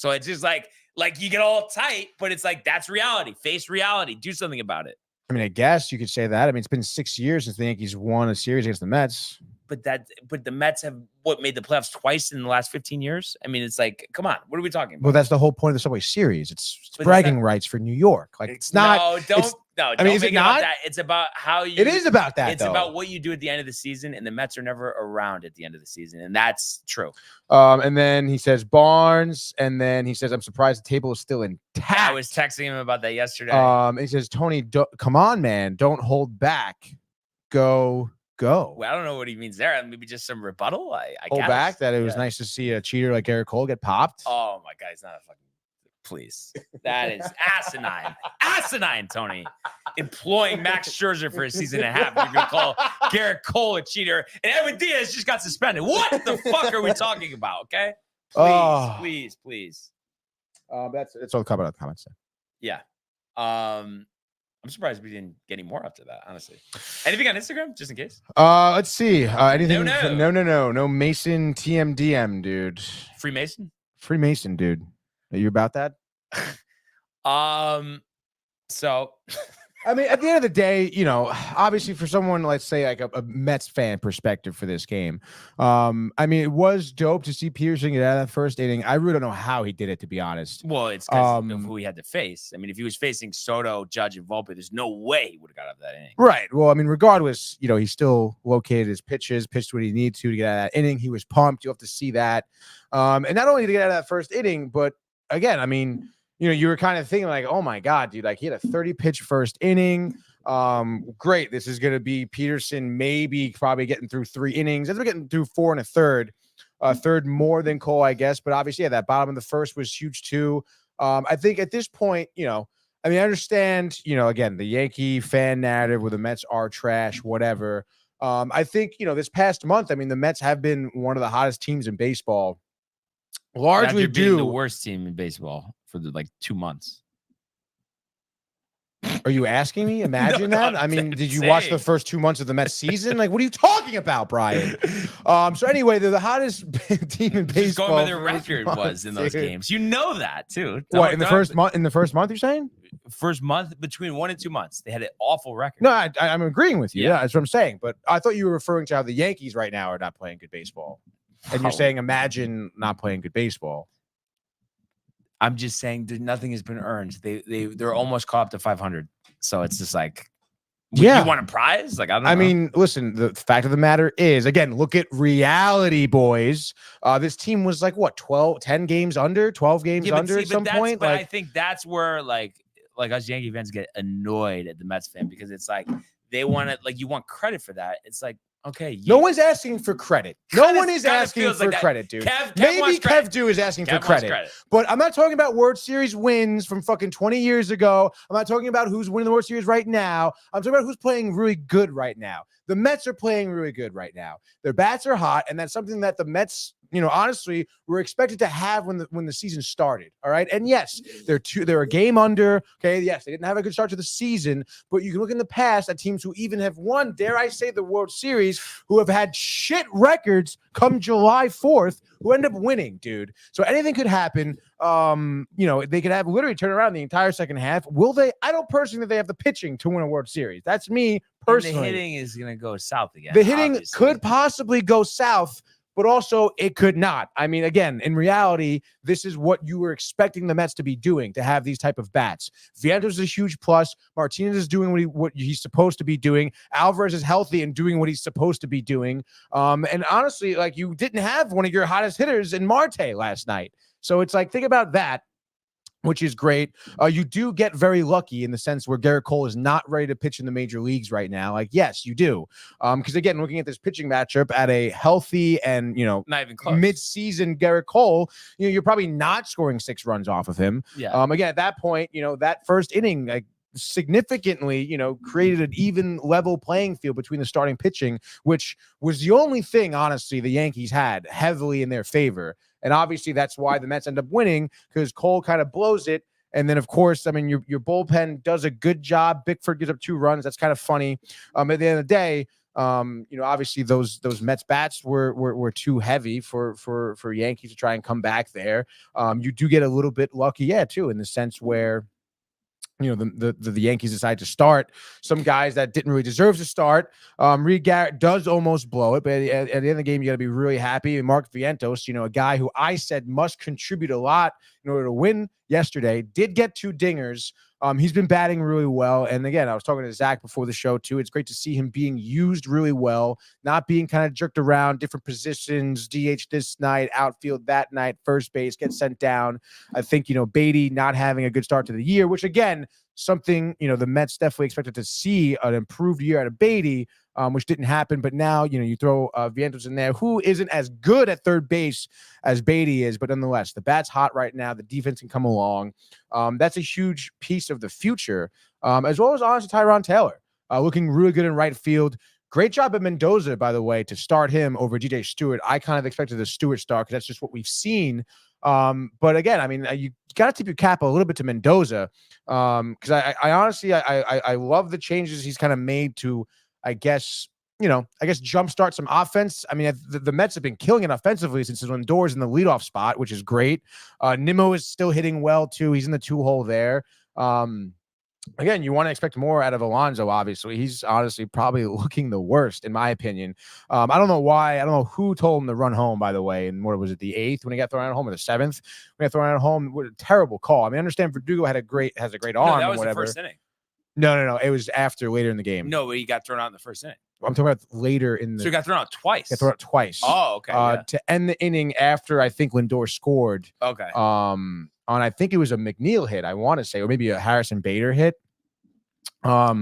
So it's just like you get all tight, but it's like, that's reality. Face reality. Do something about it. I mean, I guess you could say that. I mean, it's been 6 years since the Yankees won a series against the Mets. But the Mets have made the playoffs twice in the last 15 years. I mean, it's like, come on, what are we talking about? Well, that's the whole point of the Subway Series. It's bragging rights for New York. Like, it's not. I mean, is it not? That. It's about how you. It is about that. It's about what you do at the end of the season, and the Mets are never around at the end of the season, and that's true. And then he says Barnes, and then he says, "I'm surprised the table is still intact." I was texting him about that yesterday. He says, "Tony, come on, man, don't hold back. Go." Well, I don't know what he means there. Maybe just some rebuttal. I hold back that it was nice to see a cheater like Garrett Cole get popped. Oh my God, he's not a fucking. Please, that is asinine, Tony. Employing Max Scherzer for a season and a half. You're gonna call Garrett Cole a cheater, and Edwin Diaz just got suspended. What the fuck are we talking about? Okay, please. That's all the comments. Yeah. I'm surprised we didn't get any more after that, honestly. Anything on Instagram, just in case? Let's see. Anything? No. No Mason TMDM, dude. Freemason, dude. Are you about that? So I mean, at the end of the day, obviously for someone, let's say like a Mets fan perspective for this game, I mean, it was dope to see Peterson get out of that first inning. I really don't know how he did it, to be honest. Well, it's because of who he had to face. I mean, if he was facing Soto, Judge, and Volpe, there's no way he would have got out of that inning. Right. Well, I mean, regardless, he still located his pitches, pitched what he needed to get out of that inning. He was pumped. You'll have to see that. And not only to get out of that first inning, but again, I mean, you were kind of thinking like, oh my God, dude, like he had a 30-pitch first inning. Great. This is going to be Peterson, probably getting through 3 innings. We're getting through 4 and a third, third more than Cole, I guess. But obviously, that bottom of the first was huge too. I think at this point, I understand, again, the Yankee fan narrative where the Mets are trash, whatever. I think, this past month, I mean, the Mets have been one of the hottest teams in baseball. Largely due the worst team in baseball for 2 months. Are you asking me? Imagine that. I mean, did you watch the first 2 months of the Mets season? Like, what are you talking about, Brian? So anyway, they're the hottest team in baseball. Just going by their record was in those games. You know that too. What in the first month? In the first month, you're saying? First month, between 1 and 2 months, they had an awful record. No, I'm agreeing with you. Yeah, that's what I'm saying. But I thought you were referring to how the Yankees right now are not playing good baseball. And you're saying, imagine not playing good baseball. I'm just saying that nothing has been earned. They're almost caught up to 500. So it's just like, you want a prize? Like, I don't know. I mean, listen, the fact of the matter is, again, look at reality, boys. This team was like, what, 10 games under, 12 games under at some point? But I think that's where, like us Yankee fans get annoyed at the Mets fan because it's like, they want it, like, you want credit for that. It's like, okay. No one's asking for credit. No one is asking for credit, dude. Maybe Kev is asking for credit. But I'm not talking about World Series wins from fucking 20 years ago. I'm not talking about who's winning the World Series right now. I'm talking about who's playing really good right now. The Mets are playing really good right now. Their bats are hot, and that's something that the Mets, honestly, were expected to have when the season started. All right. And yes, they're a game under. Okay. Yes, they didn't have a good start to the season, but you can look in the past at teams who even have won, dare I say, the World Series, who have had shit records come July 4th, who end up winning, dude. So anything could happen. They could have literally turn around the entire second half. Will they? I don't personally think they have the pitching to win a World Series. That's me personally. And the hitting is going to go south again. The hitting could possibly go south, but also it could not. I mean, again, in reality, this is what you were expecting the Mets to be doing, to have these type of bats. Vientos is a huge plus. Martinez is doing what he's supposed to be doing. Alvarez is healthy and doing what he's supposed to be doing. And honestly, like, you didn't have one of your hottest hitters in Marte last night. So it's like, think about that, which is great. You do get very lucky in the sense where Garrett Cole is not ready to pitch in the major leagues right now. Like, yes, you do. Because again, looking at this pitching matchup at a healthy and, not even close mid-season Garrett Cole, you're probably not scoring 6 runs off of him. Yeah. Again, at that point, that first inning, like, significantly, created an even level playing field between the starting pitching, which was the only thing, honestly, the Yankees had heavily in their favor. And obviously that's why the Mets end up winning, because Cole kind of blows it. And then, of course, I mean, your bullpen does a good job. Bickford gives up 2 runs. That's kind of funny. At the end of the day, Obviously those Mets bats were too heavy for Yankees to try and come back there. You do get a little bit lucky, too, in the sense where the Yankees decide to start some guys that didn't really deserve to start. Reed Garrett does almost blow it, but at the end of the game, you got to be really happy. And Mark Vientos, a guy who I said must contribute a lot in order to win yesterday, did get 2 dingers. He's been batting really well. And again, I was talking to Zach before the show too. It's great to see him being used really well, not being kind of jerked around, different positions, DH this night, outfield that night, first base, get sent down. I think, Beatty not having a good start to the year, which again, something, the Mets definitely expected to see an improved year out of Beatty, which didn't happen. But now, you throw Vientos in there, who isn't as good at third base as Beatty is, but nonetheless, the bat's hot right now. The defense can come along. That's a huge piece of the future, as well as honestly Tyron Taylor, looking really good in right field. Great job at Mendoza, by the way, to start him over DJ Stewart. I kind of expected the Stewart start because that's just what we've seen. But again, you got to tip your cap a little bit to Mendoza, because I honestly I love the changes he's kind of made to, I guess jumpstart some offense. The Mets have been killing it offensively since Lindor's in the leadoff spot, which is great. Nimmo is still hitting well too. He's in the 2-hole there. Again, you want to expect more out of Alonso, obviously. He's honestly probably looking the worst, in my opinion. I don't know why. I don't know who told him to run home, by the way. And what was it, the 8th when he got thrown out at home, or the 7th when he got thrown out at home? What a terrible call. I understand Verdugo has a great arm that was or whatever. The first inning. No. It was later in the game. No, he got thrown out in the first inning. I'm talking about later in the. So he got thrown out twice. Got thrown out twice. Oh, okay. To end the inning after I think Lindor scored. Okay. On I think it was a McNeil hit, I want to say, or maybe a Harrison Bader hit. But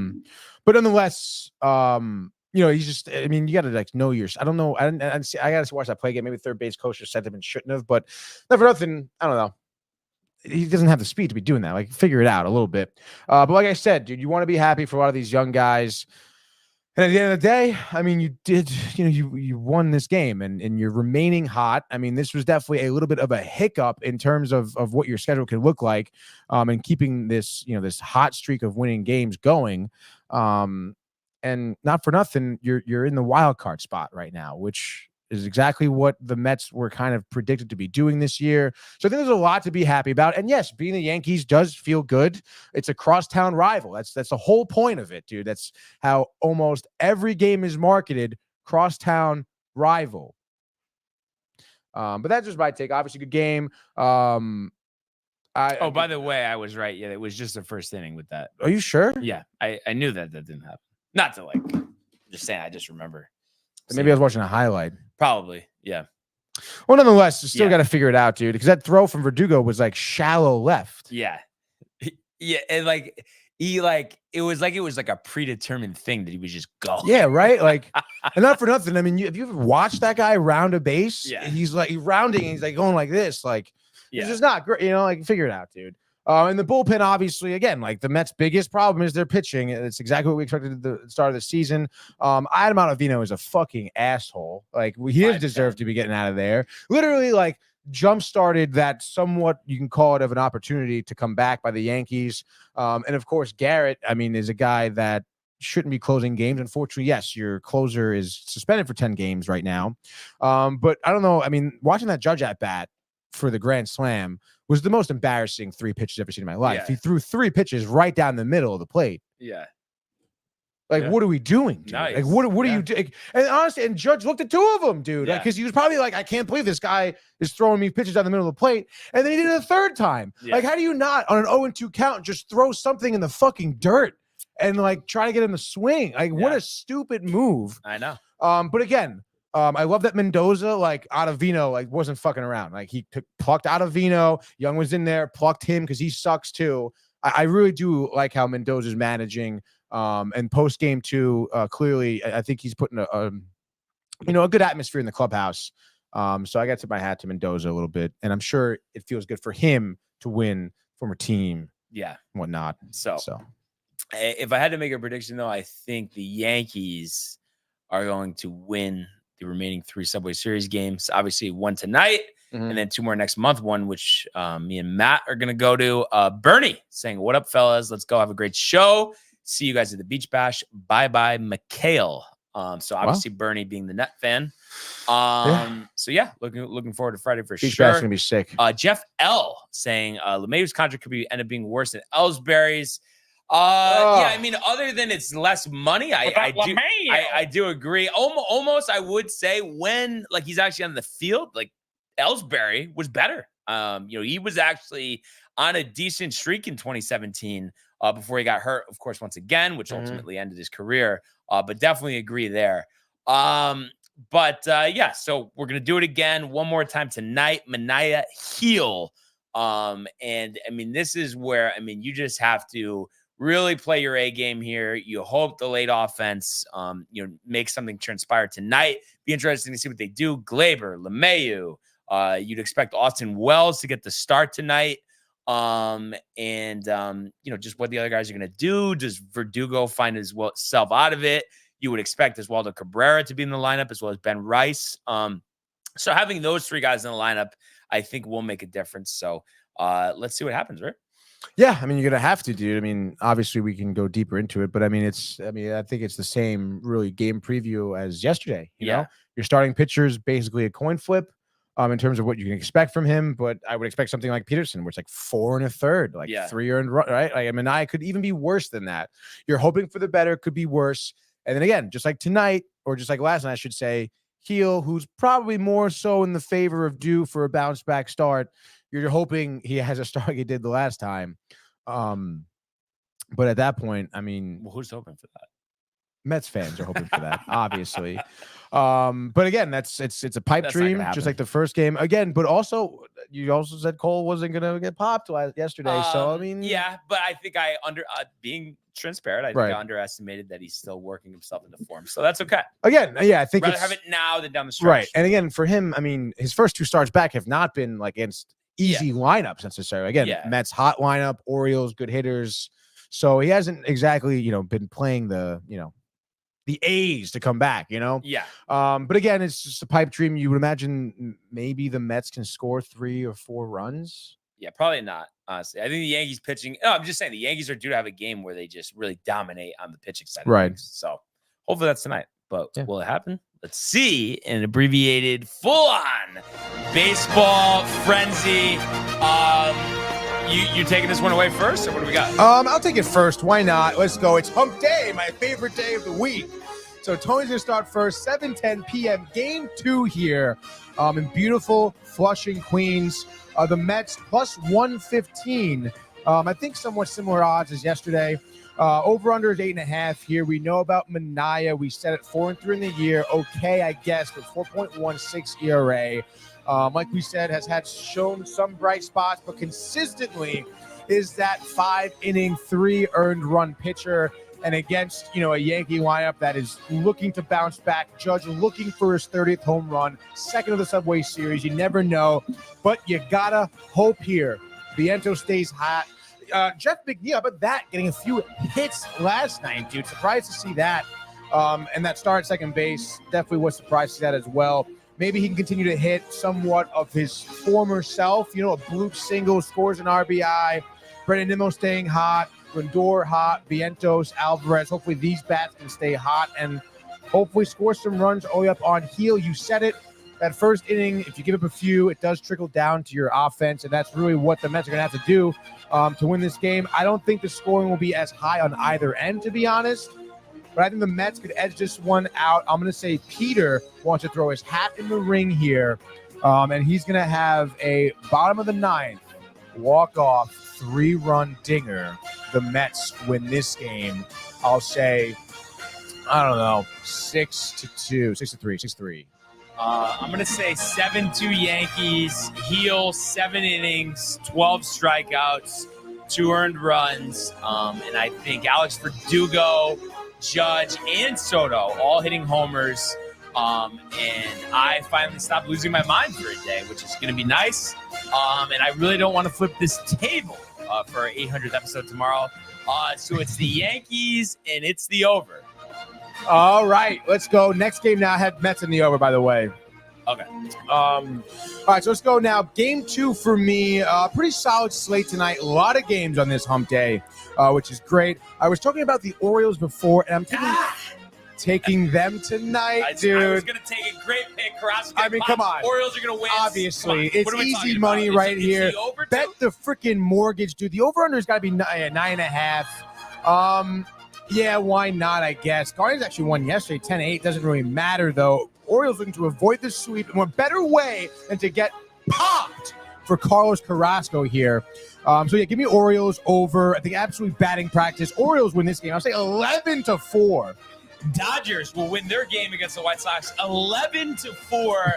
nonetheless, he's just, you got to know your, I don't know. I got to watch that play again. Maybe third base coach just said him and shouldn't have, but not for nothing. I don't know. He doesn't have the speed to be doing that. Figure it out a little bit. But like I said, dude, you want to be happy for a lot of these young guys. And at the end of the day, you did, you won this game and you're remaining hot. This was definitely a little bit of a hiccup in terms of what your schedule could look like, and keeping this, this hot streak of winning games going. And not for nothing, you're in the wild card spot right now, which is exactly what the Mets were kind of predicted to be doing this year. So I think there's a lot to be happy about. And yes, being the Yankees does feel good. It's a crosstown rival. That's the whole point of it, dude. That's how almost every game is marketed, crosstown rival. But that's just my take. Obviously, good game. By the way, I was right. Yeah, it was just the first inning with that. Are you sure? Yeah, I knew that didn't happen. Not to just saying, I just remember. Maybe I was watching a highlight. Probably, yeah. Well, nonetheless, you still got to figure it out, dude, because that throw from Verdugo was shallow left. Yeah. Yeah, and it was like a predetermined thing that he was just going. Yeah, right? And not for nothing. If you ever watched that guy round a base, he's rounding and he's going like this. It's just not great, figure it out, dude. And the bullpen, obviously, again, the Mets' biggest problem is their pitching. It's exactly what we expected at the start of the season. Adam Ottavino is a fucking asshole. He doesn't deserve to be getting out of there. Literally, jump-started that somewhat, you can call it, of an opportunity to come back by the Yankees. And, of course, Garrett, is a guy that shouldn't be closing games. Unfortunately, yes, your closer is suspended for 10 games right now. But I don't know. Watching that Judge at bat for the Grand Slam was the most embarrassing 3 pitches I've ever seen in my life. Yeah. He threw 3 pitches right down the middle of the plate. Yeah. What are we doing, dude? Nice. What are you doing? And honestly, and Judge looked at 2 of them, dude. Because he was probably I can't believe this guy is throwing me pitches down the middle of the plate. And then he did it a 3rd time. Yeah. How do you not, on an 0-2 count, just throw something in the fucking dirt and try to get him to swing? What a stupid move. I know. But again, I love that Mendoza, Ottavino, wasn't fucking around. He plucked Ottavino. Young was in there, plucked him because he sucks too. I really do like how Mendoza's managing. And post game too, clearly, I think he's putting a good atmosphere in the clubhouse. So I got to my hat to Mendoza a little bit, and I'm sure it feels good for him to win former team. Yeah, and whatnot. So if I had to make a prediction, though, I think the Yankees are going to win the remaining 3 Subway Series games. Obviously, 1 tonight, and then 2 more next month. One which me and Matt are gonna go to. Bernie saying, "What up, fellas? Let's go have a great show. See you guys at the Beach Bash. Bye, Mikal." So obviously Bernie being the Net fan. So yeah, looking forward to Friday for Beach sure. Bass gonna be sick. Jeff L saying LeMahieu's contract could end up being worse than Ellsbury's. Yeah, I mean, other than it's less money, I do agree. Almost, I would say when like he's actually on the field, like Ellsbury was better. He was actually on a decent streak in 2017 before he got hurt, of course, once again, which ultimately ended his career. But definitely agree there. Yeah, so we're gonna do it again one more time tonight. Manaea heel. And I mean, this is where you just have to really play your A game here. You hope the late offense, make something transpire tonight. Be interesting to see what they do. Glaber, LeMahieu. You'd expect Austin Wells to get the start tonight. Just what the other guys are going to do. Does Verdugo find himself out of it? You would expect Oswaldo Cabrera to be in the lineup as well as Ben Rice. So having those three guys in the lineup, I think will make a difference. So let's see what happens, right? Yeah, I mean, you're gonna have to, dude. I mean, obviously we can go deeper into it, but I think it's the same really game preview as yesterday. You know, your starting pitcher is basically a coin flip in terms of what you can expect from him. But I would expect something like Peterson, where it's like 4 1/3, like 3 earned run, right? Like, I could even be worse than that. You're hoping for the better, could be worse. And then again, just like tonight, or just like last night, I should say, Heel, who's probably more so in the favor of due for a bounce back start. You're hoping he has a start he did the last time. But at that point, I mean, who's hoping for that? Mets fans are hoping for that, obviously. But again, it's a pipe dream, just like the first game. Again, but also you also said Cole wasn't gonna get popped yesterday. So I mean, yeah, but I think being transparent, I think I underestimated that he's still working himself into form. So that's okay. Again, yeah, I think rather have it now than down the stretch. Right. And again, for him, I mean, his first 2 starts back have not been like against easy lineups necessarily. Again, Mets hot lineup, Orioles good hitters. So he hasn't exactly, been playing the A's to come back, Yeah. But again, it's just a pipe dream. You would imagine maybe the Mets can score 3 or 4 runs. Yeah, probably not, honestly. I think the Yankees pitching. No, I'm just saying the Yankees are due to have a game where they just really dominate on the pitching side. Right. So hopefully that's tonight. But will it happen? Let's see. An abbreviated, full-on baseball frenzy. You taking this one away first, or what do we got? I'll take it first. Why not? Let's go. It's Hump Day, my favorite day of the week. So Tony's gonna start first, 7:10 p.m. Game 2 here, in beautiful Flushing, Queens. The Mets plus 115. I think somewhat similar odds as yesterday. Over under is 8.5 here. We know about Manaea. We set it 4-3 in the year. Okay, I guess, but 4.16 ERA. Like we said, has shown some bright spots, but consistently is that 5-inning, 3 earned run pitcher. And against, a Yankee lineup that is looking to bounce back. Judge looking for his 30th home run, second of the Subway Series. You never know, but you gotta hope here. Vientos stays hot. Jeff McNeil, how about that? Getting a few hits last night, dude. Surprised to see that. And that start at second base definitely was surprised to see that as well. Maybe he can continue to hit somewhat of his former self. A bloop single, scores an RBI. Brendan Nimmo staying hot. Lindor hot. Vientos, Alvarez. Hopefully these bats can stay hot and hopefully score some runs all the way up on heel. You said it. That first inning, if you give up a few, it does trickle down to your offense, and that's really what the Mets are going to have to do to win this game. I don't think the scoring will be as high on either end, to be honest, but I think the Mets could edge this one out. I'm going to say Peter wants to throw his hat in the ring here, and he's going to have a bottom of the 9th walk-off 3-run dinger. The Mets win this game. I'll say, 6-2, 6-3. I'm going to say 7-2 Yankees, heel, 7 innings, 12 strikeouts, 2 earned runs. And I think Alex Verdugo, Judge, and Soto all hitting homers. And I finally stopped losing my mind for a day, which is going to be nice. And I really don't want to flip this table for our 800th episode tomorrow. So it's the Yankees, and it's the over. All right, let's go. Next game now. I had Mets in the over, by the way. Okay. All right, so let's go now. Game 2 for me. Pretty solid slate tonight. A lot of games on this hump day, which is great. I was talking about the Orioles before, and I'm thinking taking them tonight, I was dude. going to take a great pick. Carrasco. I mean, come on. Orioles are going to win. Obviously, Come on. it's What are we easy talking money about? right Is here. the over Bet too? the freaking mortgage, dude. The over-under has got to be 9.5. Yeah, why not, I guess. Guardians actually won yesterday, 10-8. Doesn't really matter, though. Orioles looking to avoid the sweep. And what better way than to get popped for Carlos Carrasco here. So, yeah, give me Orioles over. I think absolute batting practice. Orioles win this game. I'll say 11-4. Dodgers will win their game against the White Sox 11-4.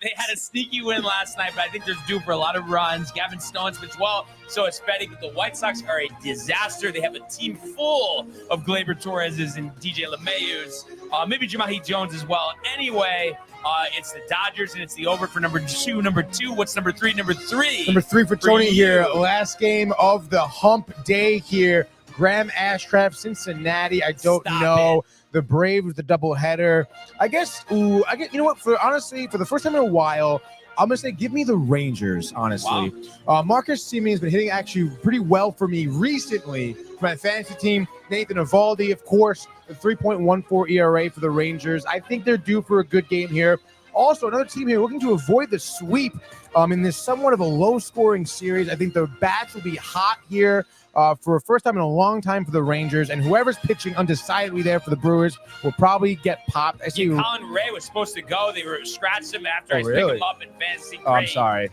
They had a sneaky win last night, but I think they're due for a lot of runs. Gavin Stone's pitched well, so it's betting. But the White Sox are a disaster. They have a team full of Gleyber Torreses and DJ LeMayus, maybe Jamahi Jones as well. Anyway, it's the Dodgers, and it's the over for number two. Number two, what's number three? Number three. Number 3 for Tony here. Last game of the hump day here. Graham Ashcraft, Cincinnati. I don't know. The Braves, the doubleheader. I guess, you know what? For the first time in a while, I'm going to say give me the Rangers, honestly. Wow. Marcus Semien has been hitting actually pretty well for me recently. For my fantasy team, Nathan Eovaldi, of course, the 3.14 ERA for the Rangers. I think they're due for a good game here. Also, another team here looking to avoid the sweep in this somewhat of a low-scoring series. I think the bats will be hot here for a first time in a long time for the Rangers, and whoever's pitching undecidedly there for the Brewers will probably get popped. I see. Colin Ray was supposed to go. They were scratched him after I picked him up in fantasy. Oh, I'm sorry.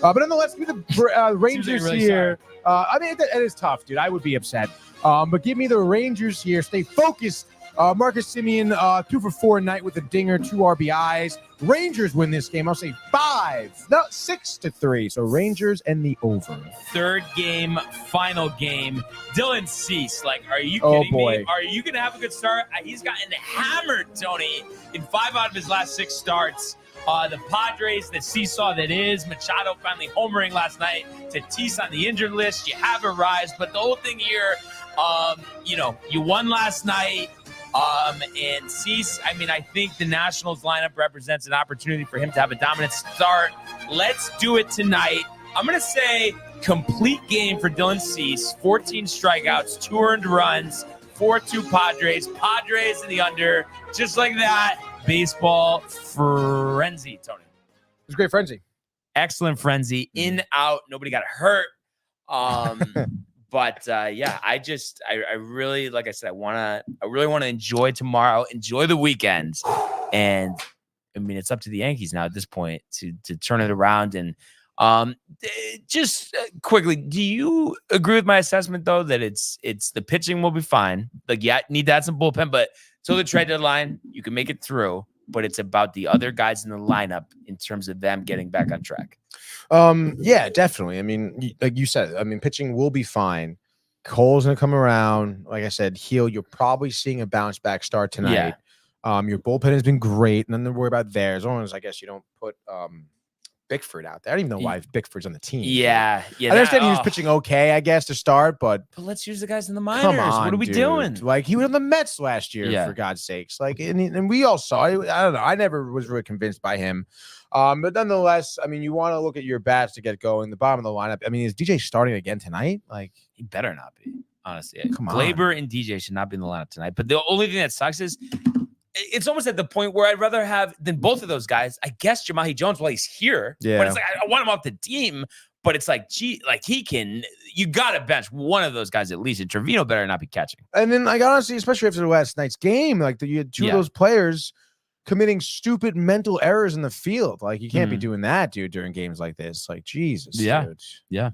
But nonetheless, give me the Rangers really here. I mean, it is tough, dude. I would be upset. But give me the Rangers here. Stay focused. Marcus Semien, 2 for 4 tonight with a dinger, 2 RBIs. Rangers win this game. I'll say 6-3. So Rangers and the over. Third game, final game. Dylan Cease. Like, are you kidding me? Are you going to have a good start? He's gotten hammered, Tony, in 5 out of his last 6 starts. The Padres, the seesaw that is. Machado finally homering last night. Tatis on the injured list. You have a rise. But the whole thing here, you won last night. And Cease, I mean, I think the Nationals lineup represents an opportunity for him to have a dominant start. Let's do it tonight. I'm going to say complete game for Dylan Cease. 14 strikeouts, 2 earned runs, 4-2 Padres. Padres in the under. Just like that. Baseball frenzy, Tony. It was a great frenzy. Excellent frenzy. In, out. Nobody got hurt. But yeah, I really, like I said, I really want to enjoy tomorrow, enjoy the weekend. And I mean, it's up to the Yankees now at this point to turn it around. And just quickly, do you agree with my assessment though, that it's the pitching will be fine? Like, yeah, need to add some bullpen, but till the trade deadline, you can make it through. But it's about the other guys in the lineup in terms of them getting back on track. Yeah, definitely. I mean, like you said, pitching will be fine. Cole's gonna come around. Like I said, You're probably seeing a bounce back start tonight. Yeah. Your bullpen has been great. Nothing to worry about there. As long as I guess you don't put Bickford out there. I don't even know why Bickford's on the team. Yeah. I understand he was pitching okay, I guess, to start, but let's use the guys in the minors. Come on, what are we doing? Like, he was on the Mets last year, for God's sakes. Like, and we all saw it. I don't know. I never was really convinced by him. But nonetheless, I mean, you want to look at your bats to get going. The bottom of the lineup. I mean, is DJ starting again tonight? Like, he better not be. Honestly, come on. Gleyber and DJ should not be in the lineup tonight. But the only thing that sucks is it's almost at the point where I'd rather have than both of those guys. I guess Jamahi Jones while he's here. Yeah. But it's like I want him off the team. But it's like, gee, like you got to bench one of those guys at least. And Trevino better not be catching. And then, like, honestly, especially after the last night's game, like you had 2 of those players committing stupid mental errors in the field. Like, you can't be doing that, dude, during games like this. Like, Jesus. Yeah. Dude. Yeah.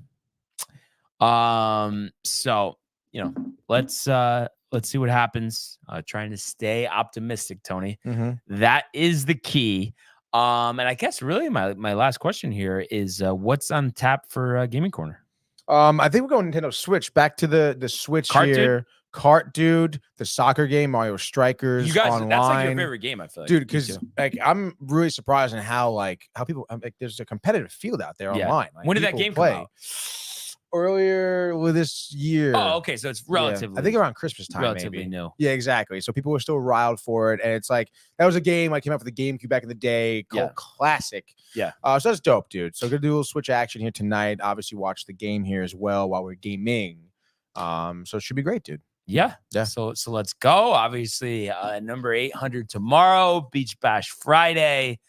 So, let's see what happens. Trying to stay optimistic, Tony. Mm-hmm. That is the key. And I guess really my last question here is what's on tap for Gaming Corner? I think we're going Nintendo Switch. Back to the Switch Cart here. Dude? Cart Dude, the soccer game, Mario Strikers. You guys, online. that's like your favorite game, I feel like. Dude, because like I'm really surprised in how people like there's a competitive field out there online. Like, when did that game come out? Earlier with this year. Oh, okay. So it's relatively, I think around Christmas time. Relatively maybe. new. Yeah, exactly. So people were still riled for it. And it's like that was a game like came out for the GameCube back in the day, called Classic. Yeah. So that's dope, dude. So gonna do a little Switch action here tonight. Obviously, watch the game here as well while we're gaming. So it should be great, dude. Yeah. So let's go. Obviously, number 800 tomorrow, Beach Bash Friday.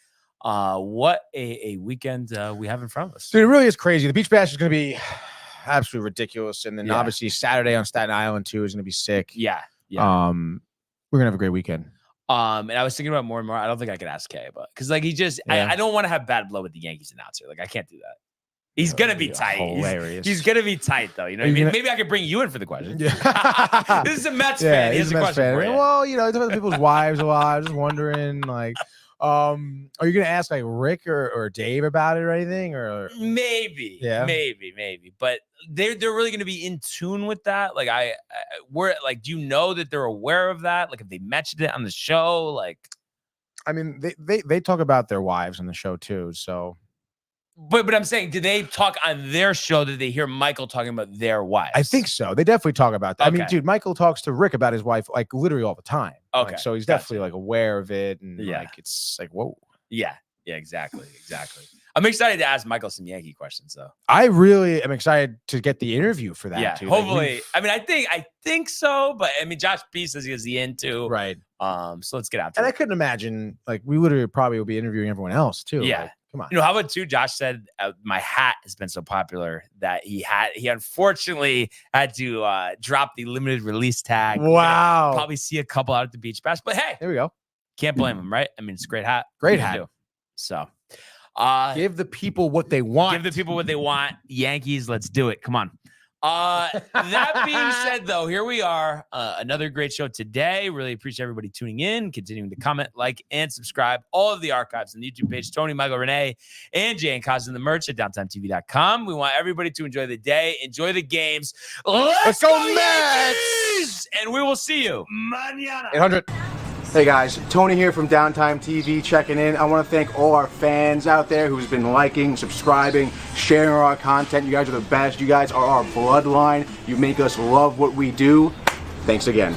What a weekend we have in front of us. Dude, it really is crazy. The Beach Bash is going to be absolutely ridiculous. And then obviously Saturday on Staten Island too is going to be sick. Yeah. We're going to have a great weekend. And I was thinking about more and more. I don't think I could ask Kay, but because like he just, I don't want to have bad blood with the Yankees announcer. Like I can't do that. He's gonna be tight. Hilarious. He's gonna be tight though. You know what I mean? Maybe I could bring you in for the question. Yeah. This is a Mets fan. He has a question for you. Well, you know, it's about people's wives a lot. I was just wondering, like, are you gonna ask like Rick or Dave about it or anything? Or maybe, maybe. But they're really gonna be in tune with that. Like we're like, do you know that they're aware of that? Like, if they mentioned it on the show, like, I mean, they talk about their wives on the show too. So. But I'm saying, did they talk on their show? Did they hear Michael talking about their wives? I think so. They definitely talk about that. Okay. I mean, dude, Michael talks to Rick about his wife like literally all the time. Okay. Like, so he's definitely like aware of it. And like, it's like, whoa. Yeah, exactly. I'm excited to ask Michael some Yankee questions though. I really am excited to get the interview for that. Yeah, too. hopefully. I mean, I think so, but I mean, Josh P says he has the in too. Right. So let's get out. And I couldn't imagine like we literally probably will be interviewing everyone else too. Yeah. Like, come on. You know, how about too? Josh said my hat has been so popular that he unfortunately had to drop the limited release tag. Wow. Probably see a couple out at the Beach Bash, but hey, there we go. Can't blame him, right? I mean, it's a great hat. Great hat. So, give the people what they want. Give the people what they want. Yankees, let's do it. Come on. That being said, though, here we are. Another great show today. Really appreciate everybody tuning in, continuing to comment, like, and subscribe. All of the archives on the YouTube page, Tony, Michael, Renee, and Jay and Cos in the merch at downtimetv.com. We want everybody to enjoy the day, enjoy the games. Let's go Mets! And we will see you mañana. 800. Hey guys, Tony here from Downtime TV checking in. I want to thank all our fans out there who's been liking, subscribing, sharing our content. You guys are the best. You guys are our bloodline. You make us love what we do. Thanks again.